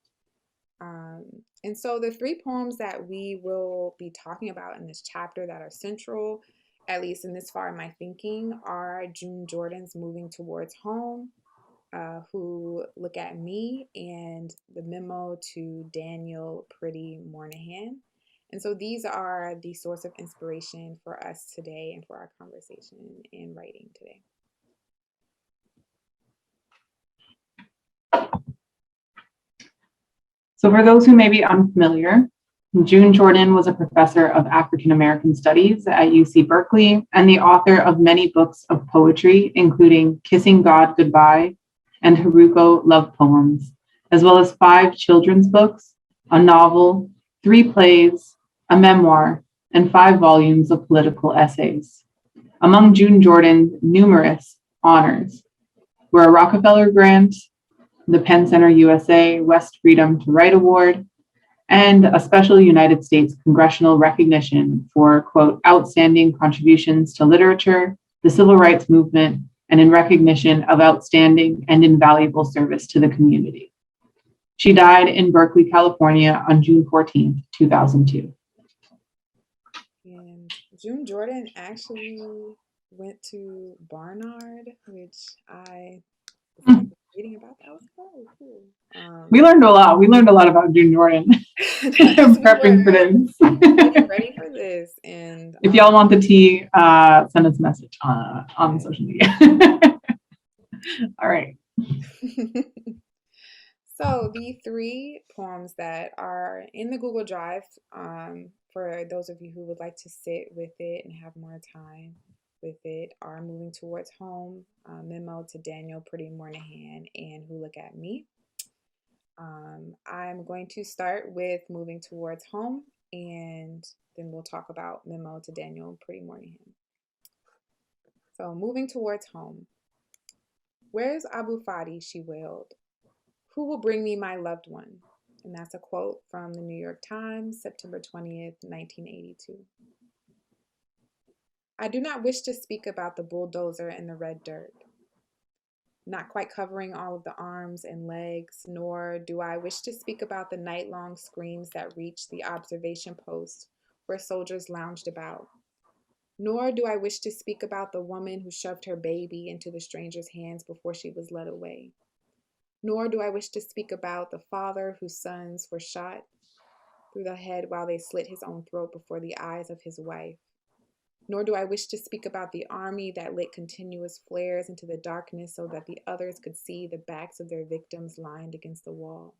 S3: And so the three poems that we will be talking about in this chapter that are central, at least in this far in my thinking, are June Jordan's Moving Towards Home, Who Look at Me, and the memo to Daniel Pretty Moynihan. And so these are the source of inspiration for us today and for our conversation and writing today.
S2: So for those who may be unfamiliar, June Jordan was a professor of African American Studies at UC Berkeley and the author of many books of poetry, including Kissing God Goodbye and Haruko Love Poems, as well as 5 children's books, a novel, 3 plays, a memoir, and 5 volumes of political essays. Among June Jordan's numerous honors were a Rockefeller Grant, the Penn Center USA West Freedom to Write Award, and a special United States congressional recognition for, quote, outstanding contributions to literature, the civil rights movement, and in recognition of outstanding and invaluable service to the community. She died in Berkeley, California on June 14th, 2002.
S3: And June Jordan actually went to Barnard, which I was reading about. That was cool.
S2: We learned a lot. We learned a lot about June Jordan prepping for this.
S3: Getting ready for this. And
S2: if y'all want the tea, send us a message on social media. All right.
S3: So the 3 poems that are in the Google Drive, for those of you who would like to sit with it and have more time with it, are Moving Towards Home, Memo to Daniel Pretty Moynihan, and Who Look at Me. I'm going to start with Moving Towards Home, and then we'll talk about Memo to Daniel Pretty Moynihan. So, Moving Towards Home. Where's Abu Fadi? She wailed. Who will bring me my loved one? And that's a quote from the New York Times, September 20th, 1982. I do not wish to speak about the bulldozer and the red dirt, not quite covering all of the arms and legs, nor do I wish to speak about the night-long screams that reached the observation post where soldiers lounged about. Nor do I wish to speak about the woman who shoved her baby into the stranger's hands before she was led away. Nor do I wish to speak about the father whose sons were shot through the head while they slit his own throat before the eyes of his wife. Nor do I wish to speak about the army that lit continuous flares into the darkness so that the others could see the backs of their victims lined against the wall.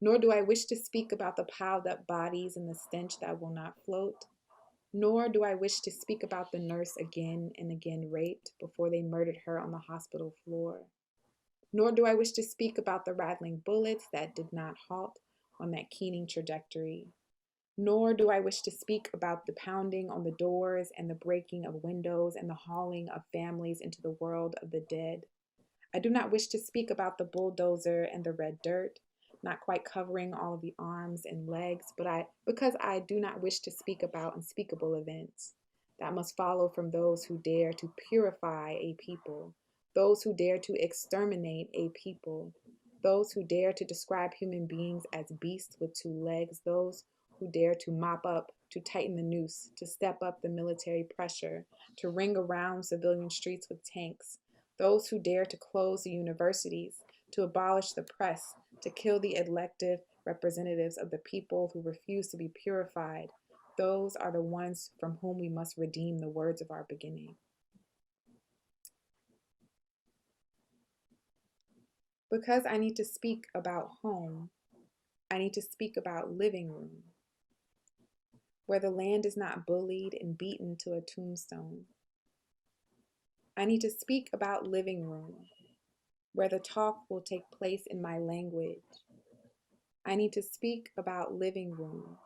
S3: Nor do I wish to speak about the piled up bodies and the stench that will not float. Nor do I wish to speak about the nurse again and again raped before they murdered her on the hospital floor. Nor do I wish to speak about the rattling bullets that did not halt on that keening trajectory. Nor do I wish to speak about the pounding on the doors and the breaking of windows and the hauling of families into the world of the dead. I do not wish to speak about the bulldozer and the red dirt, not quite covering all of the arms and legs, because I do not wish to speak about unspeakable events that must follow from those who dare to purify a people, those who dare to exterminate a people, those who dare to describe human beings as beasts with 2 legs, those who dare to mop up, to tighten the noose, to step up the military pressure, to ring around civilian streets with tanks, those who dare to close the universities, to abolish the press, to kill the elected representatives of the people who refuse to be purified, those are the ones from whom we must redeem the words of our beginning. Because I need to speak about home, I need to speak about living room, where the land is not bullied and beaten to a tombstone. I need to speak about living room, where the talk will take place in my language. I need to speak about living room,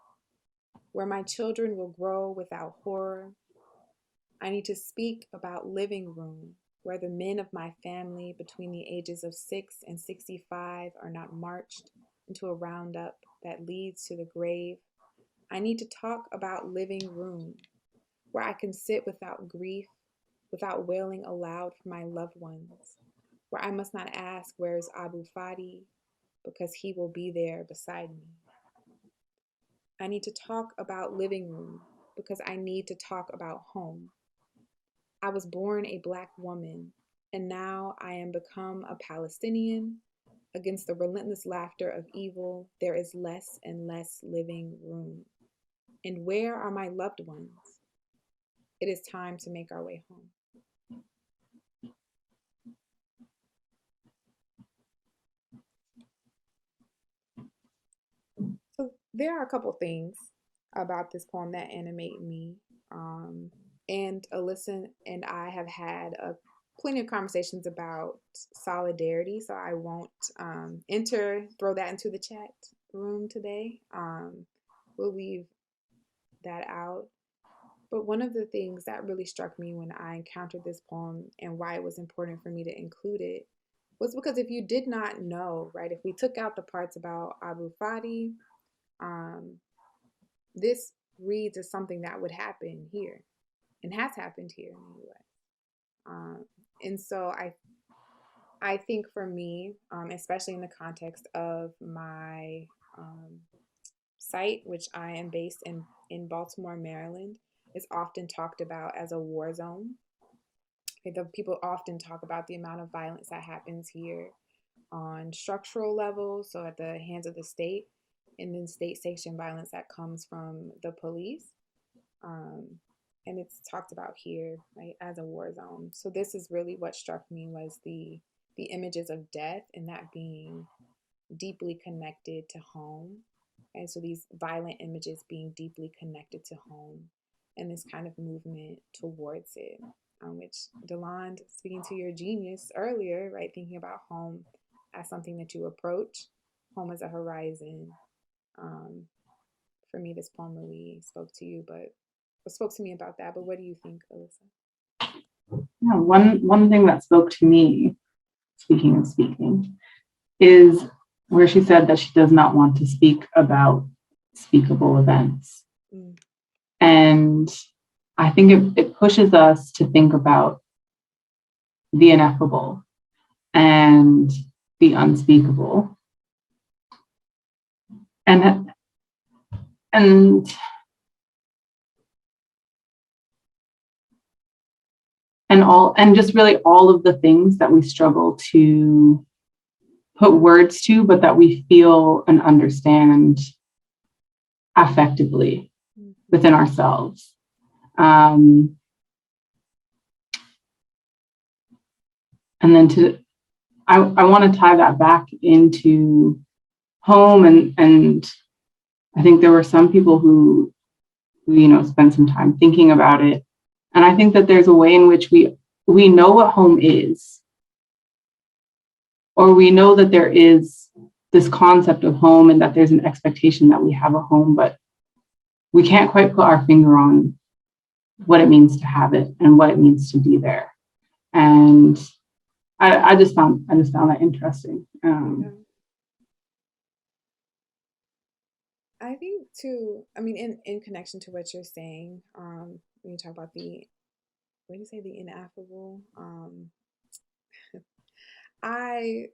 S3: where my children will grow without horror, I need to speak about living room, where the men of my family between the ages of 6 and 65 are not marched into a roundup that leads to the grave. I need to talk about living room, where I can sit without grief, without wailing aloud for my loved ones, where I must not ask, where is Abu Fadi, because he will be there beside me. I need to talk about living room, because I need to talk about home. I was born a Black woman, and now I am become a Palestinian. Against the relentless laughter of evil, there is less and less living room. And where are my loved ones? It is time to make our way home. So there are a couple things about this poem that animate me. And Alyssa and I have had plenty of conversations about solidarity, so I won't throw that into the chat room today. We'll leave that out. But one of the things that really struck me when I encountered this poem and why it was important for me to include it was because if you did not know, right, if we took out the parts about Abu Fadi, um, this reads as something that would happen here and has happened here in the US. And so I think for me, especially in the context of my site, which I am based in Baltimore, Maryland, is often talked about as a war zone. The people often talk about the amount of violence that happens here on structural levels, so at the hands of the state, and then state-sanctioned violence that comes from the police. And it's talked about here, right, as a war zone. So this is really what struck me was the images of death and that being deeply connected to home. And so these violent images being deeply connected to home and this kind of movement towards it, which Delon, speaking to your genius earlier, right, thinking about home as something that you approach, home as a horizon. For me, this poem really spoke to you, but spoke to me about that. But what do you think, Alyssa?
S2: Yeah, one thing that spoke to me, speaking of speaking, is where she said that she does not want to speak about speakable events.
S3: Mm.
S2: And I think it pushes us to think about the ineffable and the unspeakable. And and and just really all of the things that we struggle to put words to, but that we feel and understand affectively within ourselves. And then I want to tie that back into home, and I think there were some people who spend some time thinking about it. And I think that there's a way in which we know what home is, or we know that there is this concept of home and that there's an expectation that we have a home, but we can't quite put our finger on what it means to have it and what it means to be there. And I just found that interesting.
S3: I think too, I mean, in connection to what you're saying, when you talk about what do you say, the ineffable? I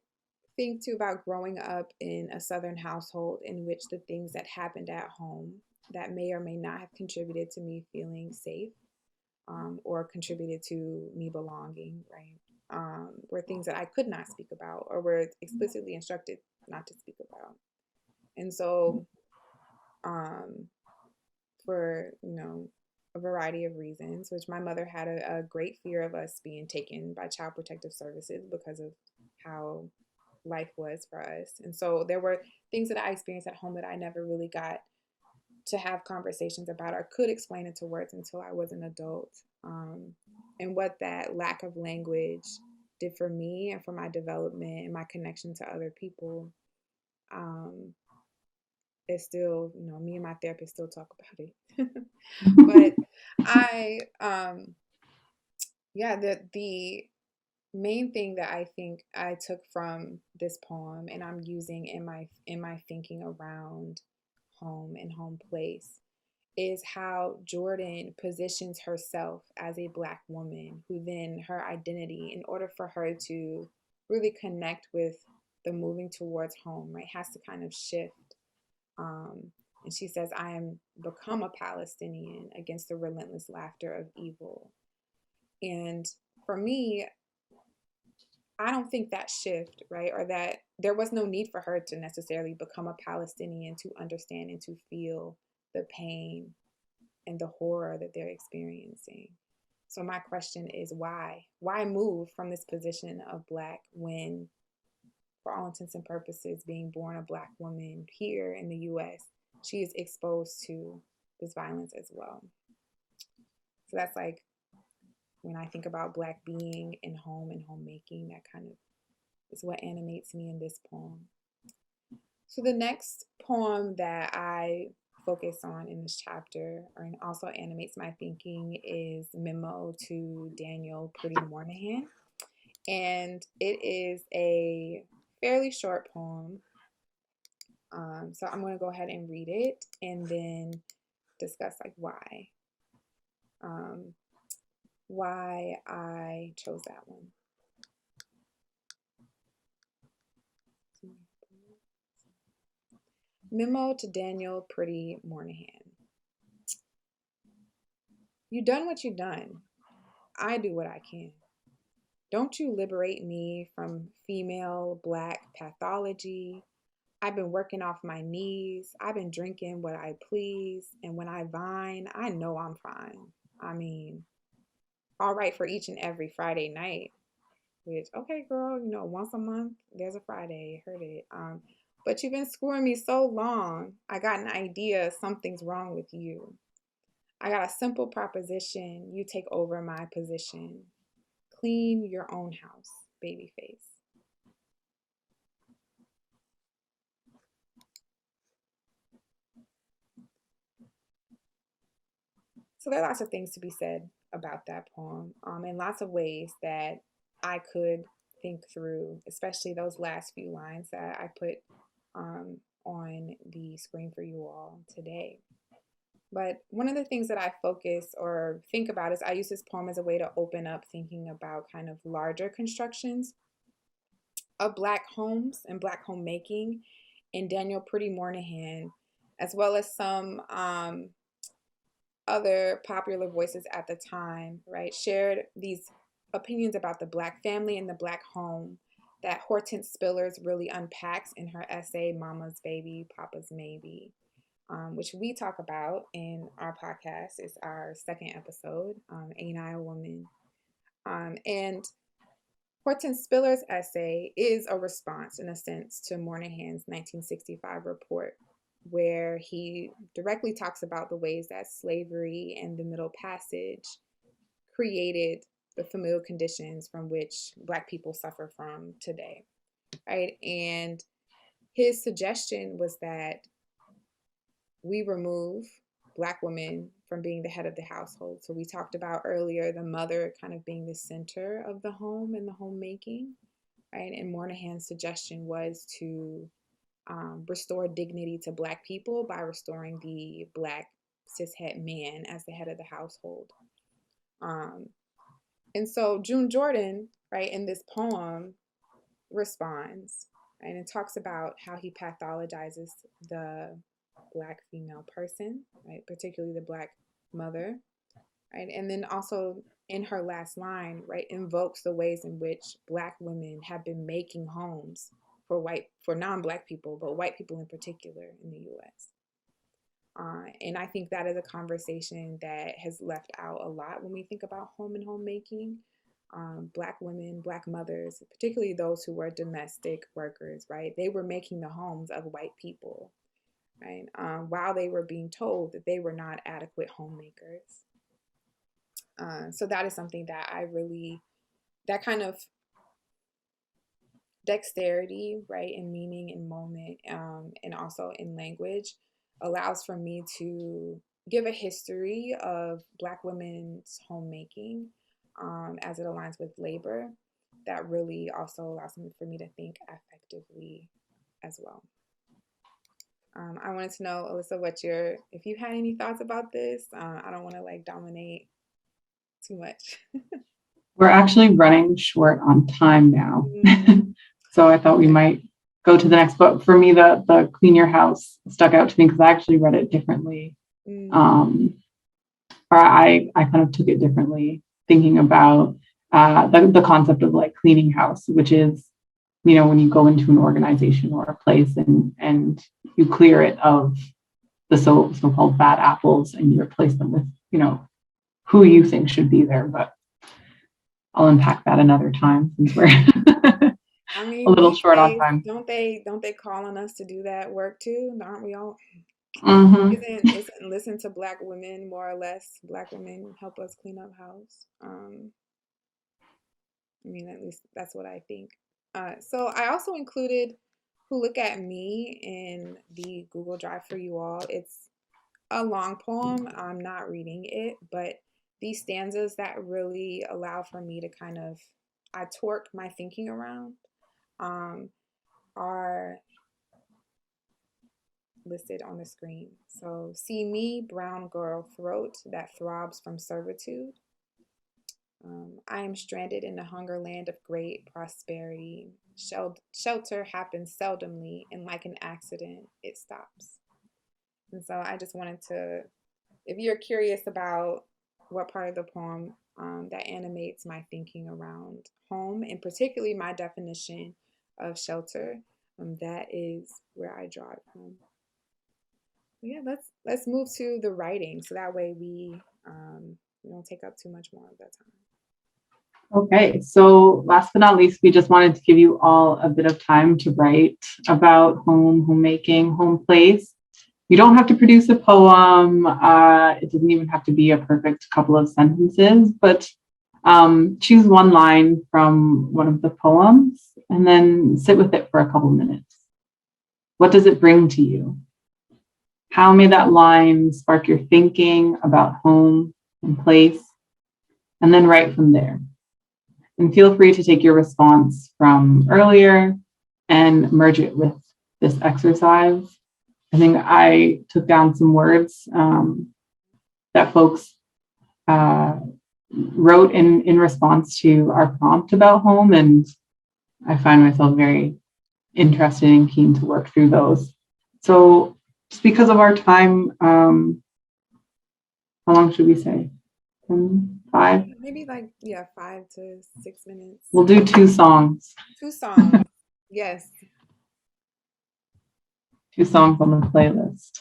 S3: think too about growing up in a Southern household in which the things that happened at home that may or may not have contributed to me feeling safe, or contributed to me belonging, right? Were things that I could not speak about or were explicitly instructed not to speak about. And so, for, a variety of reasons, which my mother had a great fear of us being taken by Child Protective Services because of how life was for us. And so there were things that I experienced at home that I never really got to have conversations about or could explain it to words until I was an adult. And what that lack of language did for me and for my development and my connection to other people, is still, me and my therapist still talk about it. But I Yeah, the main thing that I think I took from this poem and I'm using in my thinking around home and home place is how Jordan positions herself as a Black woman, who then her identity, in order for her to really connect with the moving towards home, right, has to kind of shift. Um, and she says, I am become a Palestinian against the relentless laughter of evil. And for me, I don't think that shift, right, or that there was no need for her to necessarily become a Palestinian to understand and to feel the pain and the horror that they're experiencing. So my question is why? Why move from this position of Black when, for all intents and purposes, being born a Black woman here in the US, she is exposed to this violence as well. So that's like when I think about Black being in home and homemaking, that kind of is what animates me in this poem. So the next poem that I focus on in this chapter, and also animates my thinking, is Memo to Daniel Pretty Moynihan. And it is a fairly short poem. So I'm going to go ahead and read it and then discuss like um, why I chose that one. Memo to Daniel Pretty Moynihan. You done what you done. I do what I can. Don't you liberate me from female Black pathology. I've been working off my knees. I've been drinking what I please. And when I vine, I know I'm fine. I mean, all right for each and every Friday night, which, okay, girl, once a month, there's a Friday. Heard it. But you've been screwing me so long. I got an idea something's wrong with you. I got a simple proposition. You take over my position. Clean your own house, babyface. So there are lots of things to be said about that poem, and lots of ways that I could think through, especially those last few lines that I put on the screen for you all today. But one of the things that I focus or think about is I use this poem as a way to open up thinking about kind of larger constructions of Black homes and Black homemaking in Daniel Pretty Moynihan, as well as some other popular voices at the time, right, shared these opinions about the Black family and the Black home that Hortense Spillers really unpacks in her essay, Mama's Baby, Papa's Maybe, which we talk about in our podcast. It's our second episode, Ain't I a Woman? And Hortense Spillers' essay is a response, in a sense, to Moynihan's 1965 report, where he directly talks about the ways that slavery and the Middle Passage created the familial conditions from which Black people suffer from today, right? And his suggestion was that we remove Black women from being the head of the household. So we talked about earlier the mother kind of being the center of the home and the homemaking, right? And Moynihan's suggestion was to restore dignity to Black people by restoring the Black cishet man as the head of the household. And so June Jordan, right, in this poem responds, right, and it talks about how he pathologizes the Black female person, right, particularly the Black mother, right, and then also in her last line, right, invokes the ways in which Black women have been making homes for non-Black people, but white people in particular in the U.S. And I think that is a conversation that has left out a lot when we think about home and homemaking. Black women, Black mothers, particularly those who were domestic workers, right? They were making the homes of white people, right? While they were being told that they were not adequate homemakers. So that is something that that kind of dexterity, right, in meaning and moment, and also in language, allows for me to give a history of Black women's homemaking, as it aligns with labor, that really also allows me for me to think effectively as well. I wanted to know, Alyssa, if you had any thoughts about this. I don't want to like dominate too much.
S2: We're actually running short on time now.
S3: Mm,
S2: So I thought we
S3: okay.
S2: might go to the next, but for me, the Clean Your House stuck out to me because I actually read it differently.
S3: Mm,
S2: Or I kind of took it differently, thinking about the concept of like cleaning house, which is, when you go into an organization or a place and you clear it of the so-called bad apples and you replace them with, who you think should be there. But I'll unpack that another time since we're
S3: I
S2: a
S3: mean,
S2: little
S3: these
S2: short on
S3: days,
S2: time.
S3: don't they call on us to do that work too? Aren't we all?
S2: Mm-hmm.
S3: Isn't listen to Black women more or less? Black women help us clean up house. I mean, at least that's what I think. So I also included "Who Look at Me" in the Google Drive for you all. It's a long poem. I'm not reading it, but these stanzas that really allow for me to kind of I torque my thinking around um, are listed on the screen. So, see me, brown girl throat that throbs from servitude. I am stranded in the hunger land of great prosperity. Shelter happens seldomly, and like an accident, it stops. And so I just wanted to, if you're curious about what part of the poem that animates my thinking around home, and particularly my definition of shelter, that is where I draw it from. Yeah, let's move to the writing, so that way we don't take up too much more of that time.
S2: Okay, so last but not least, we just wanted to give you all a bit of time to write about home, homemaking, home place. You don't have to produce a poem. It doesn't even have to be a perfect couple of sentences, but choose one line from one of the poems and then sit with it for a couple minutes. What does it bring to you? How may that line spark your thinking about home and place? And then write from there. And feel free to take your response from earlier and merge it with this exercise. I think I took down some words that folks wrote in response to our prompt about home, and I find myself very interested and keen to work through those. So just because of our time, how long should we say? 5?
S3: Maybe like 5 to 6 minutes.
S2: We'll do 2 songs.
S3: 2 songs. Yes.
S2: 2 songs on the playlist.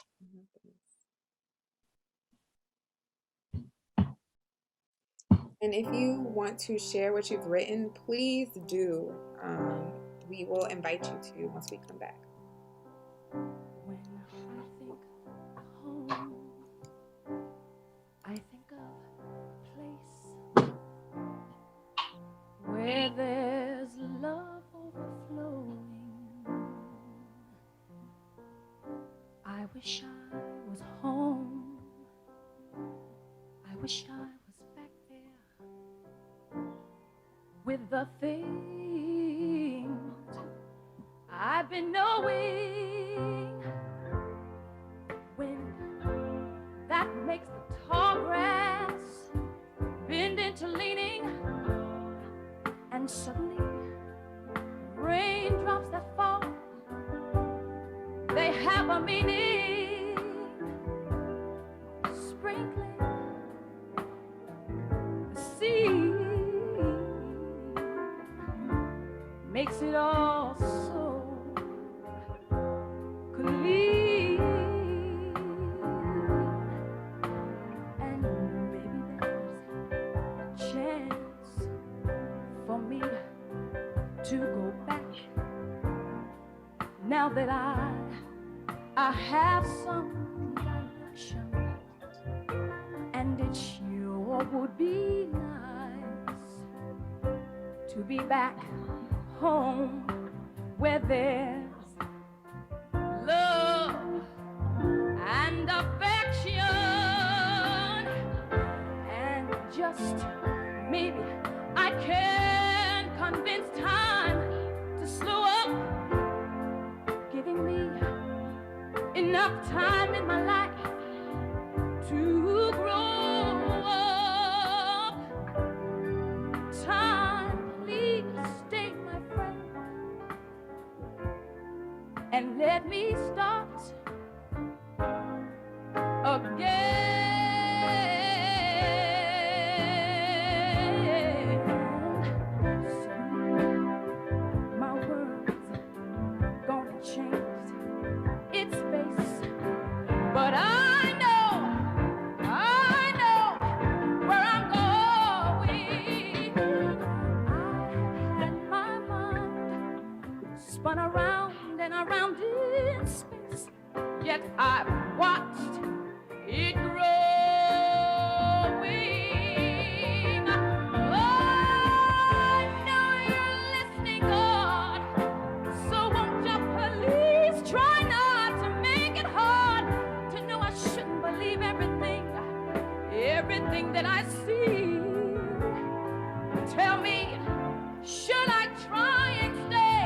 S3: And if you want to share what you've written, please do. We will invite you to once we come back.
S4: When I think home, I think of a place where there's love overflowing. I wish I was home. I wish I was back there with the things I've been knowing. Wind that makes the tall grass bend into leaning, and suddenly raindrops that fall, they have a meaning, sprinkling the sea makes it all so clean. And maybe there's a chance for me to go back now that I have some direction, and it sure would be nice to be back home where there's love and affection, and just maybe I can convince time to slow up, giving me enough time in my life to grow up. Time, please stay, my friend, and let me start again. Soon my world's gonna change its face, but I know where I'm going. I had my mind spun around and around in space, yet I've watched it growing. Oh, I know you're listening, God, so won't you please try not to make it hard to know I shouldn't believe everything that I see. Tell me, should I try and stay,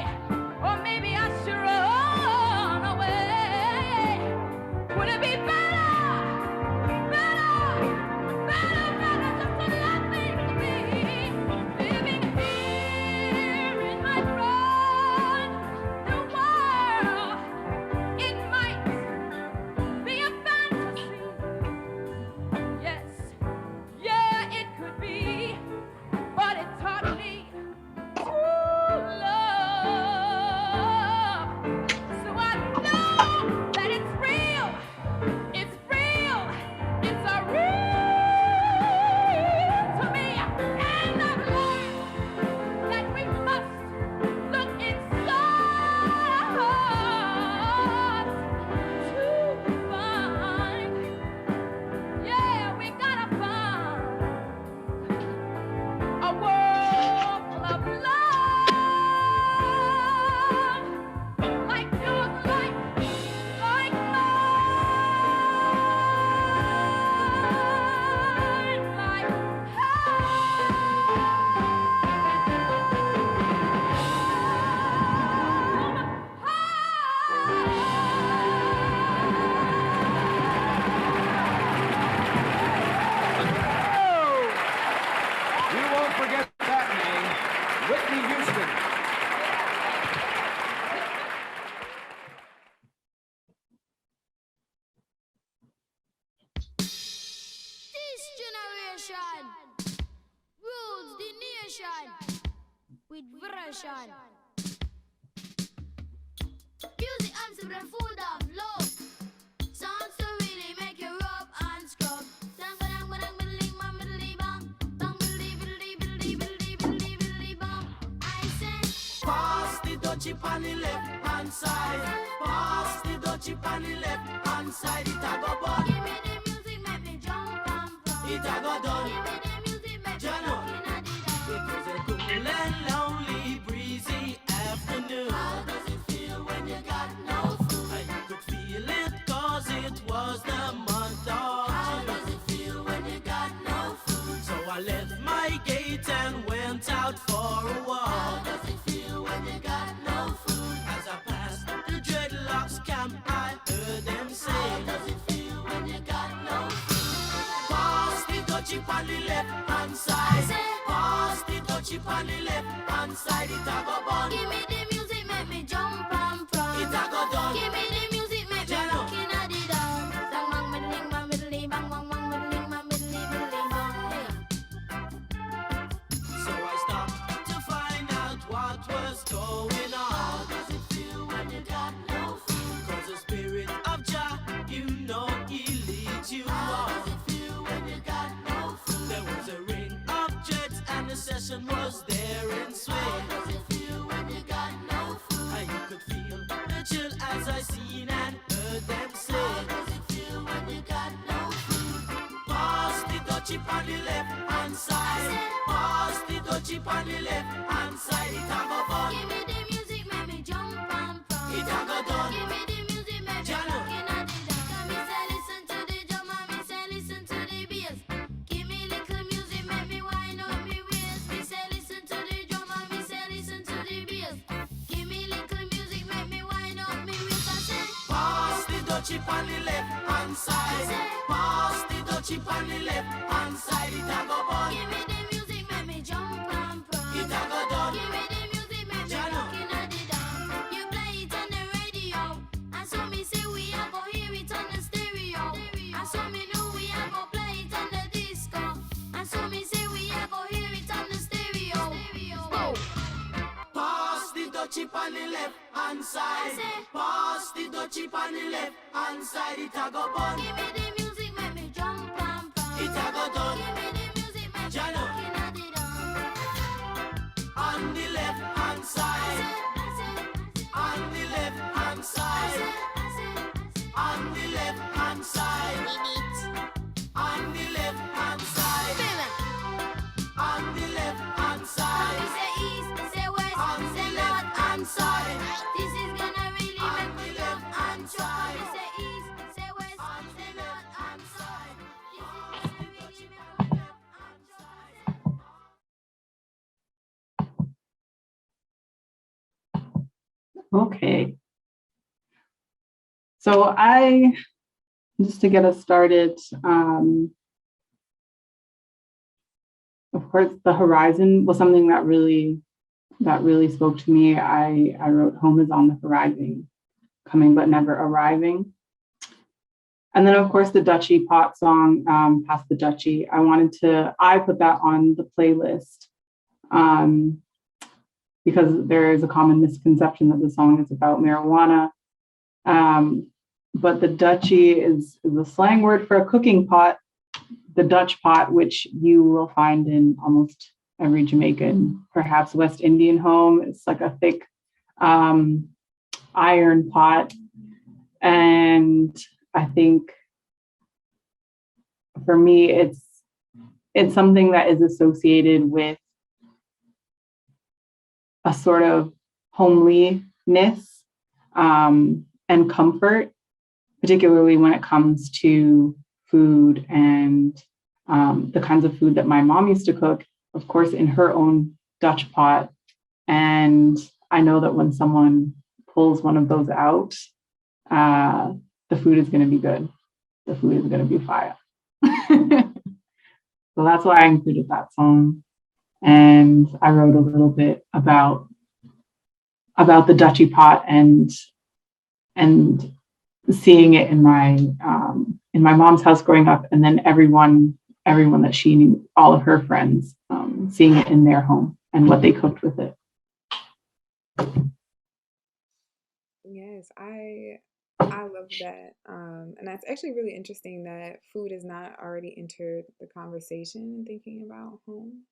S4: or maybe I should run away? Would it be better just to let things be? Living here in my brand new world, it might be a fantasy. Yes, yeah, it could be, but it taught me to love. So I know that it's real, it's real, it's a real to me. And I've learned that we must look inside to find, yeah, we gotta find a world full of love, like yours, like mine, like
S5: You won't forget that name, Whitney Houston.
S6: This generation rules the nation with version. Music answer the food of love. Sounds to really make you rub and scrub. Dang ba-dang ba-dang biddly bang biddly bang. Bang biddly biddly biddly biddly biddly biddly bang. I said,
S7: Pass the dutchie on the left hand side. Pass the dutchie on the left hand side. It a go bun.
S6: give me the music, make me jump and from.
S7: It a go done.
S6: Give me the music, make me
S7: Jano.
S6: looking at the
S7: It was a cool and lonely, breezy afternoon.
S6: How does it feel when you got no food?
S7: And you could feel it 'cause it was the month of
S6: How
S7: June.
S6: does it feel when you got no food?
S7: So I left my gate and went out for a
S6: How
S7: walk.
S6: does it feel when you got no food?
S7: As I passed the dreadlocks camp, I heard them
S6: How
S7: say,
S6: does it feel when you got no food?
S7: Pass the dutchie on the left hand side. Pass the dutchie on the left hand side. It a go bun.
S6: Give me the music, make me jump and from.
S7: It a go done.
S6: Give me the music, make me
S7: Jano.
S6: looking at the down. Bang bang middling bang middly bang bang bang middling bang middly middly bang. Hey.
S7: So I stopped to find out what was going
S6: How
S7: on.
S6: does it feel when you got no food?
S7: 'Cause the spirit of Jah, you know he leads you
S6: How
S7: on.
S6: does it feel when you got no food?
S7: There was a ring of jets and the session was there in
S6: How
S7: swing.
S6: does it feel when you got no food?
S7: And you could feel the chill as I seen and heard them
S6: How
S7: say,
S6: does it feel when you got no food?
S7: Pass the dutchie on the left hand side. Pass the dutchie on the left hand side. It a go fun.
S6: Give me the music, make me jump and from.
S7: It a go done.
S6: Give me the music, make me
S7: Jano.
S6: looking at the down. Come me say listen to the drum and me say listen to the bass. Give me little music, make me wind up me
S7: dutchie on the left hand side. Pass the dutchie on the left hand side. It a go bun.
S6: Give me the music, make me jump and prance.
S7: It a go done.
S6: Give me the music, make me
S7: Jano.
S6: rockin' at the dance. You play it on the radio, and so me say we a go hear it on the stereo. And so me know we a go play it on the disco. And so me say we a go hear it on the stereo. Oh.
S7: Pass the dutchie on the left hand side. Pass the dutchie on the left hand side. It a go bun.
S6: Give me the music, make me jump and prance.
S7: It a go done.
S6: Give me the music, make me
S7: Jano.
S6: rockin' at the dance.
S7: On the left hand side. On the left hand side. On the left hand side. On the left hand side. On the left hand side.
S6: Say east, say west,
S7: On
S6: say
S7: the
S6: north
S7: left hand side.
S6: This is gonna really
S7: On
S6: make me
S7: the
S6: jump
S7: left
S6: and
S7: hand
S6: jump.
S7: side.
S6: Say east, say west,
S7: On
S6: say
S7: the
S6: north
S7: left hand side.
S6: This is gonna really make me jump and jump.
S2: Okay. So just to get us started, of course, the horizon was something that really spoke to me. I wrote "Home is on the horizon, coming but never arriving." And then, of course, the Dutchie Pot song, "Pass the Dutchie." I put that on the playlist because there is a common misconception that the song is about marijuana. But the Dutchie is a slang word for a cooking pot, the Dutch pot, which you will find in almost every Jamaican, perhaps West Indian home. It's like a thick iron pot. And I think for me, it's something that is associated with a sort of homeliness and comfort, particularly when it comes to food and the kinds of food that my mom used to cook, of course, in her own Dutch pot. And I know that when someone pulls one of those out, the food is going to be good. The food is going to be fire. So that's why I included that song. And I wrote a little bit about the Dutchie pot and seeing it in my mom's house growing up, and then everyone that she knew, all of her friends, seeing it in their home and what they cooked with it.
S3: Yes, I love that. And that's actually really interesting that food has not already entered the conversation in thinking about home.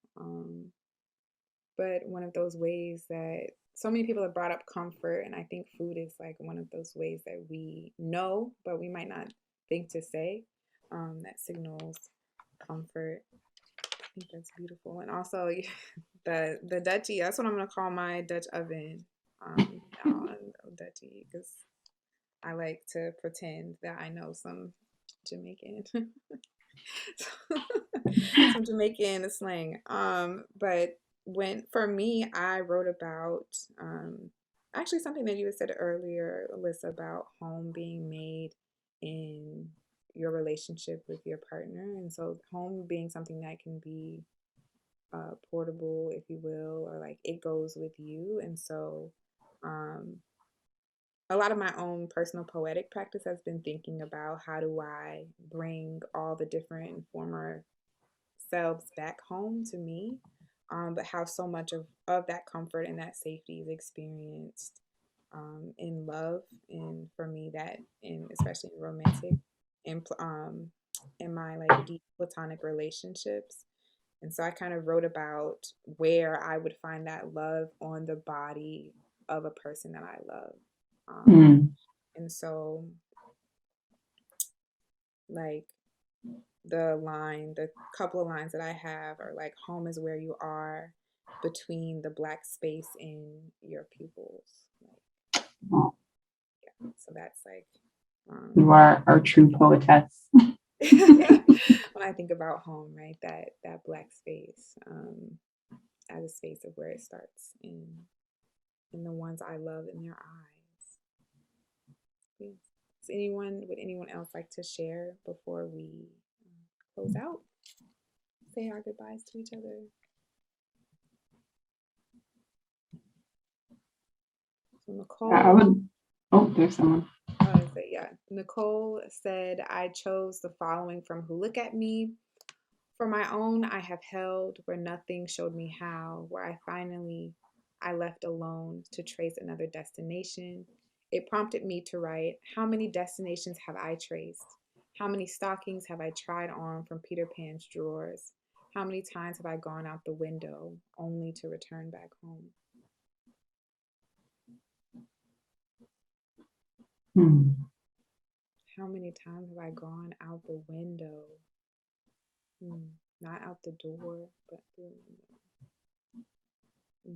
S3: But one of those ways that so many people have brought up comfort, and I think food is like one of those ways that we know, but we might not think to say, that signals comfort. I think that's beautiful. And also the Dutchie, that's what I'm gonna call my Dutch oven. Dutchie, because I like to pretend that I know some Jamaican, some Jamaican slang. But for me, I wrote about actually something that you had said earlier, Alyssa, about home being made in your relationship with your partner, and so home being something that can be portable, if you will, or like it goes with you, and so. A lot of my own personal poetic practice has been thinking about how do I bring all the different former selves back home to me, but how so much of that comfort and that safety is experienced in love, and for me that especially in romantic in my like deep platonic relationships. And so I kind of wrote about where I would find that love on the body of a person that I love. And so, like, the couple of lines that I have are like, home is where you are between the black space in your pupils. Like, yeah, so that's like,
S2: You are our true poetess.
S3: when I think about home, right, that black space as a space of where it starts in the ones I love in their eyes. Would anyone else like to share before we close out? Say our goodbyes to each other. So Nicole.
S2: I would. Oh, there's someone.
S3: Yeah. Nicole said, I chose the following from Who Look at Me. For my own, I have held where nothing showed me how, where I left alone to trace another destination. It prompted me to write, how many destinations have I traced? How many stockings have I tried on from Peter Pan's drawers? How many times have I gone out the window only to return back home? How many times have I gone out the window? Not out the door, but through the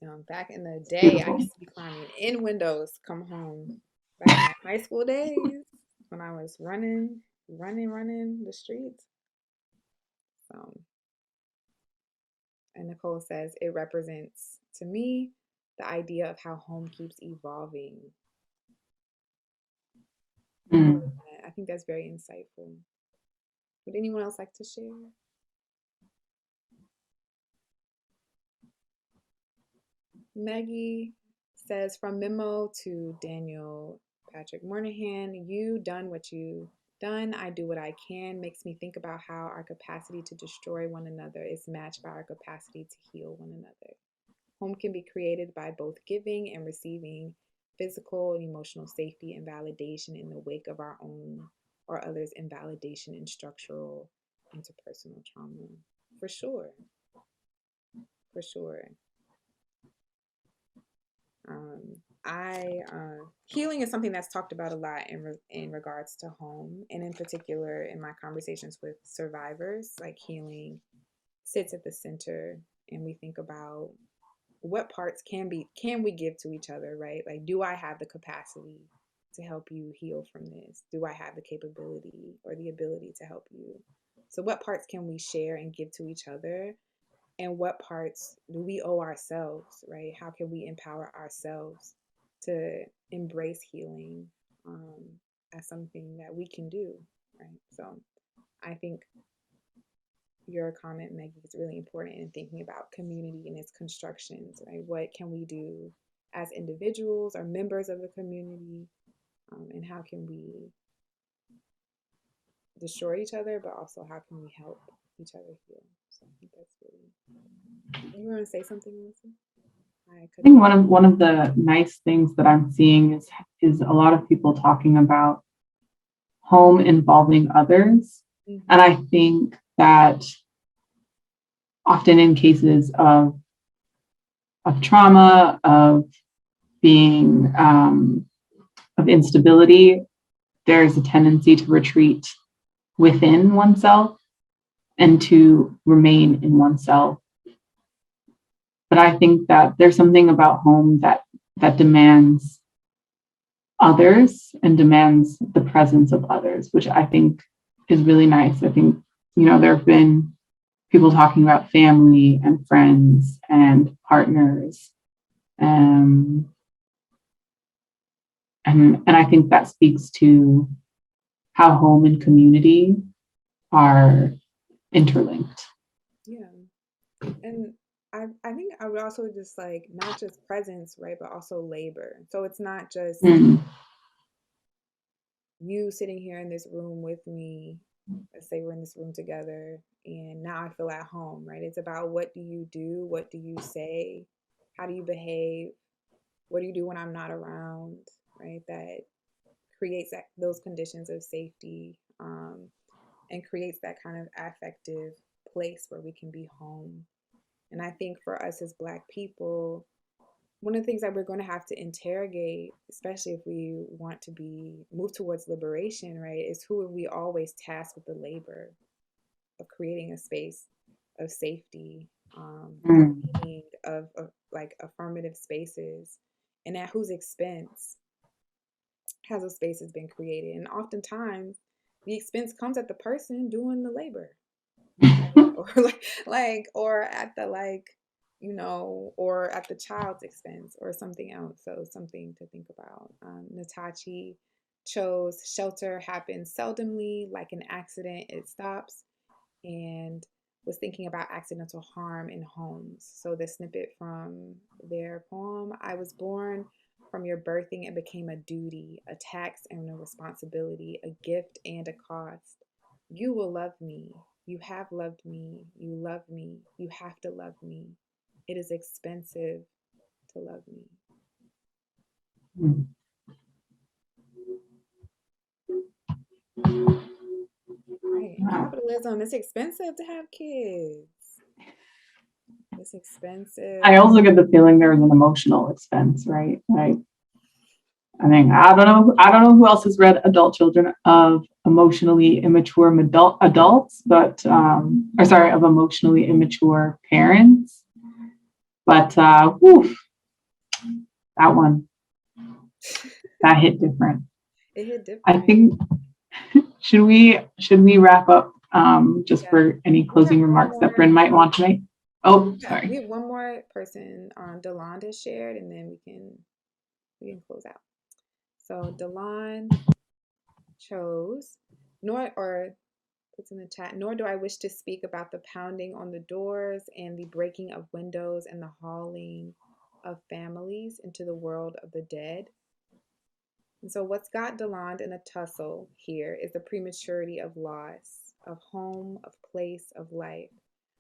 S3: window. Back in the day, I used to be climbing in windows to come home. Back in my high school days, when I was running the streets. And Nicole says, it represents, to me, the idea of how home keeps evolving. I think that's very insightful. Would anyone else like to share? Maggie says, from memo to Daniel Patrick Moynihan, you done what you done, I do what I can, makes me think about how our capacity to destroy one another is matched by our capacity to heal one another. Home can be created by both giving and receiving physical and emotional safety and validation in the wake of our own or others' invalidation and structural interpersonal trauma. For sure. For sure. Healing is something that's talked about a lot in regards to home, and in particular in my conversations with survivors, like healing sits at the center, and we think about what parts can we give to each other, right? Like, do I have the capacity to help you heal from this? Do I have the capability or the ability to help you? So what parts can we share and give to each other? And what parts do we owe ourselves, right? How can we empower ourselves to embrace healing as something that we can do, right? So I think your comment, Maggie, is really important in thinking about community and its constructions, right? What can we do as individuals or members of the community, and how can we destroy each other, but also how can we help each other heal? So I think that's really. You want to say something, Melissa?
S2: I think one of the nice things that I'm seeing is a lot of people talking about home involving others, and I think that often in cases of trauma, of being of instability, there's a tendency to retreat within oneself and to remain in oneself. But I think that there's something about home that demands others and demands the presence of others, which I think is really nice. I think, there have been people talking about family and friends and partners. And I think that speaks to how home and community are interlinked.
S3: Yeah. And I think I would also just not just presence, right, but also labor. So it's not just you sitting here in this room with me. Let's say we're in this room together and now I feel at home, right? It's about what do you do? What do you say? How do you behave? What do you do when I'm not around, right? That creates those conditions of safety, and creates that kind of affective place where we can be home. And I think for us as Black people, one of the things that we're going to have to interrogate, especially if we want to move towards liberation, right, is who are we always tasked with the labor of creating a space of safety, of affirmative spaces, and at whose expense has those spaces been created? And oftentimes the expense comes at the person doing the labor. Or at the you know, or at the child's expense or something else. So something to think about. Natachi chose shelter happens seldomly, like an accident, it stops, and was thinking about accidental harm in homes. So the snippet from their poem, I was born from your birthing, it became a duty, a tax and a responsibility, a gift and a cost. You will love me. You have loved me. You love me. You have to love me. It is expensive to love me.
S2: Mm.
S3: Right.
S2: Wow.
S3: Capitalism, it's expensive to have kids. It's expensive.
S2: I also get the feeling there was an emotional expense, right? Like, I mean, I don't know who else has read Adult Children of Emotionally Immature Adults, but or sorry, of emotionally immature parents. But whew, that one, that hit different.
S3: It hit different.
S2: I think should we wrap up just
S3: Yeah.
S2: for any closing
S3: one
S2: remarks that
S3: more.
S2: Bryn might want to make? Oh,
S3: Yeah,
S2: sorry.
S3: we have one more person on Delonda shared, and then we can close out. So Delon chose, nor or puts in the chat, nor do I wish to speak about the pounding on the doors and the breaking of windows and the hauling of families into the world of the dead. And so what's got Delon in a tussle here is the prematurity of loss, of home, of place, of life,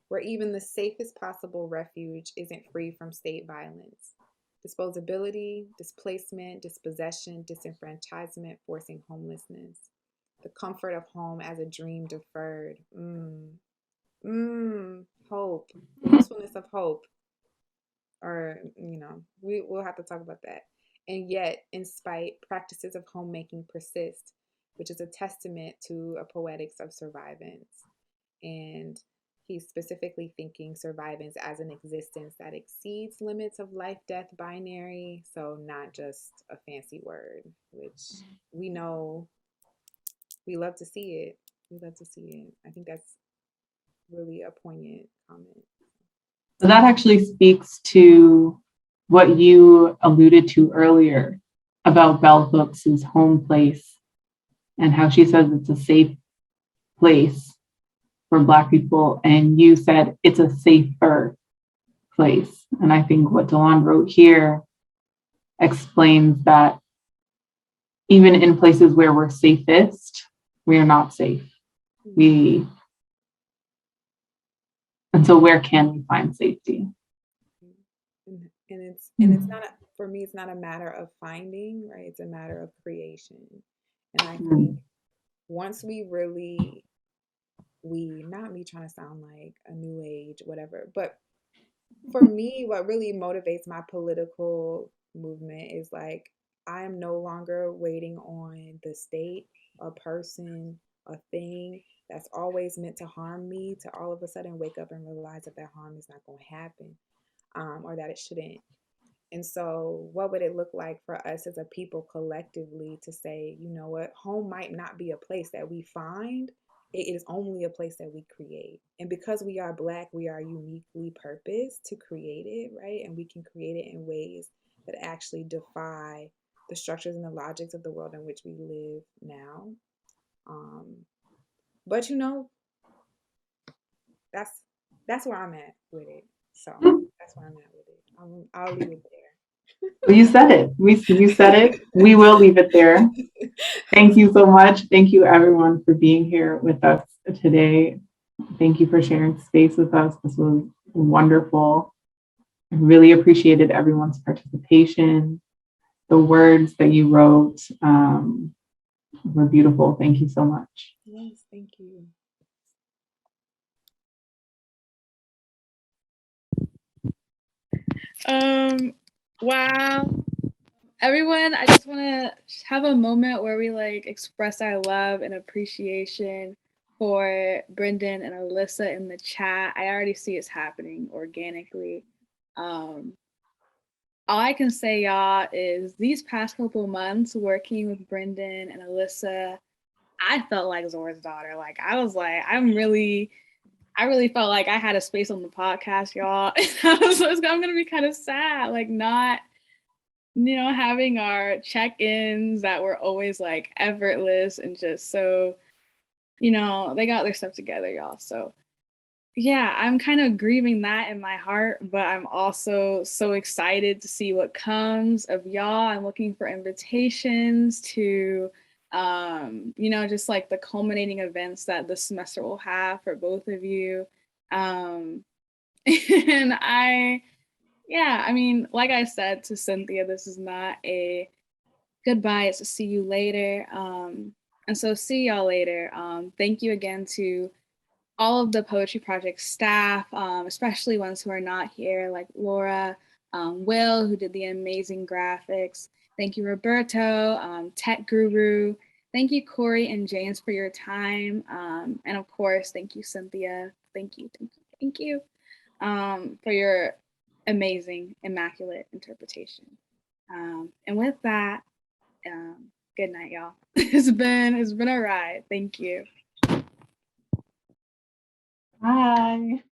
S3: where even the safest possible refuge isn't free from state violence. Disposability, displacement, dispossession, disenfranchisement, forcing homelessness. The comfort of home as a dream deferred. Hope. The usefulness of hope. Or, you know, we'll have to talk about that. And yet, in spite, practices of homemaking persist, which is a testament to a poetics of survivance. And he's specifically thinking survivance as an existence that exceeds limits of life death binary. So, not just a fancy word, which we know we love to see it. We love to see it. I think that's really a poignant comment.
S2: So that actually speaks to what you alluded to earlier about Bell Hooks' home place and how she says it's a safe place for Black people. And you said it's a safer place. And I think what Delon wrote here explains that even in places where we're safest, we are not safe. And so where can we find safety?
S3: And it's not for me, it's not a matter of finding, right? It's a matter of creation. And I think once we really not me trying to sound like a new age, whatever, but for me, what really motivates my political movement is like I am no longer waiting on the state, a person, a thing that's always meant to harm me to all of a sudden wake up and realize that that harm is not going to happen, or that it shouldn't. And so, what would it look like for us as a people collectively to say, you know what, home might not be a place that we find, it is only a place that we create. And because we are Black, we are uniquely purposed to create it, right? And we can create it in ways that actually defy the structures and the logics of the world in which we live now. But you know, that's where I'm at with it. So that's where I'm at with it. I'll leave it there.
S2: Well, you said it. You said it. We will leave it there. Thank you so much. Thank you, everyone, for being here with us today. Thank you for sharing space with us. This was wonderful. I really appreciated everyone's participation. The words that you wrote were beautiful. Thank you so much.
S3: Yes, thank you.
S1: Wow. Everyone, I just want to have a moment where we like express our love and appreciation for Brendan and Alyssa in the chat. I already see it's happening organically. All I can say, y'all, is these past couple months working with Brendan and Alyssa, I felt like Zora's daughter. Like I was like, I'm really I really felt like I had a space on the podcast, y'all. I'm gonna be kind of sad, like not, having our check-ins that were always like effortless and just so, they got their stuff together, y'all. So yeah, I'm kind of grieving that in my heart, but I'm also so excited to see what comes of y'all. I'm looking for invitations to, just like the culminating events that the semester will have for both of you. Um, and yeah, I mean, like I said to Cynthia, this is not a goodbye, it's a see you later. And so see y'all later. Thank you again to all of the Poetry Project staff, especially ones who are not here, like Laura, Will, who did the amazing graphics. Thank you, Roberto, Tech Guru. Thank you, Corey and James, for your time. And of course, thank you, Cynthia. Thank you, thank you, thank you for your amazing, immaculate interpretation. And with that, good night, y'all. It's been a ride. Thank you.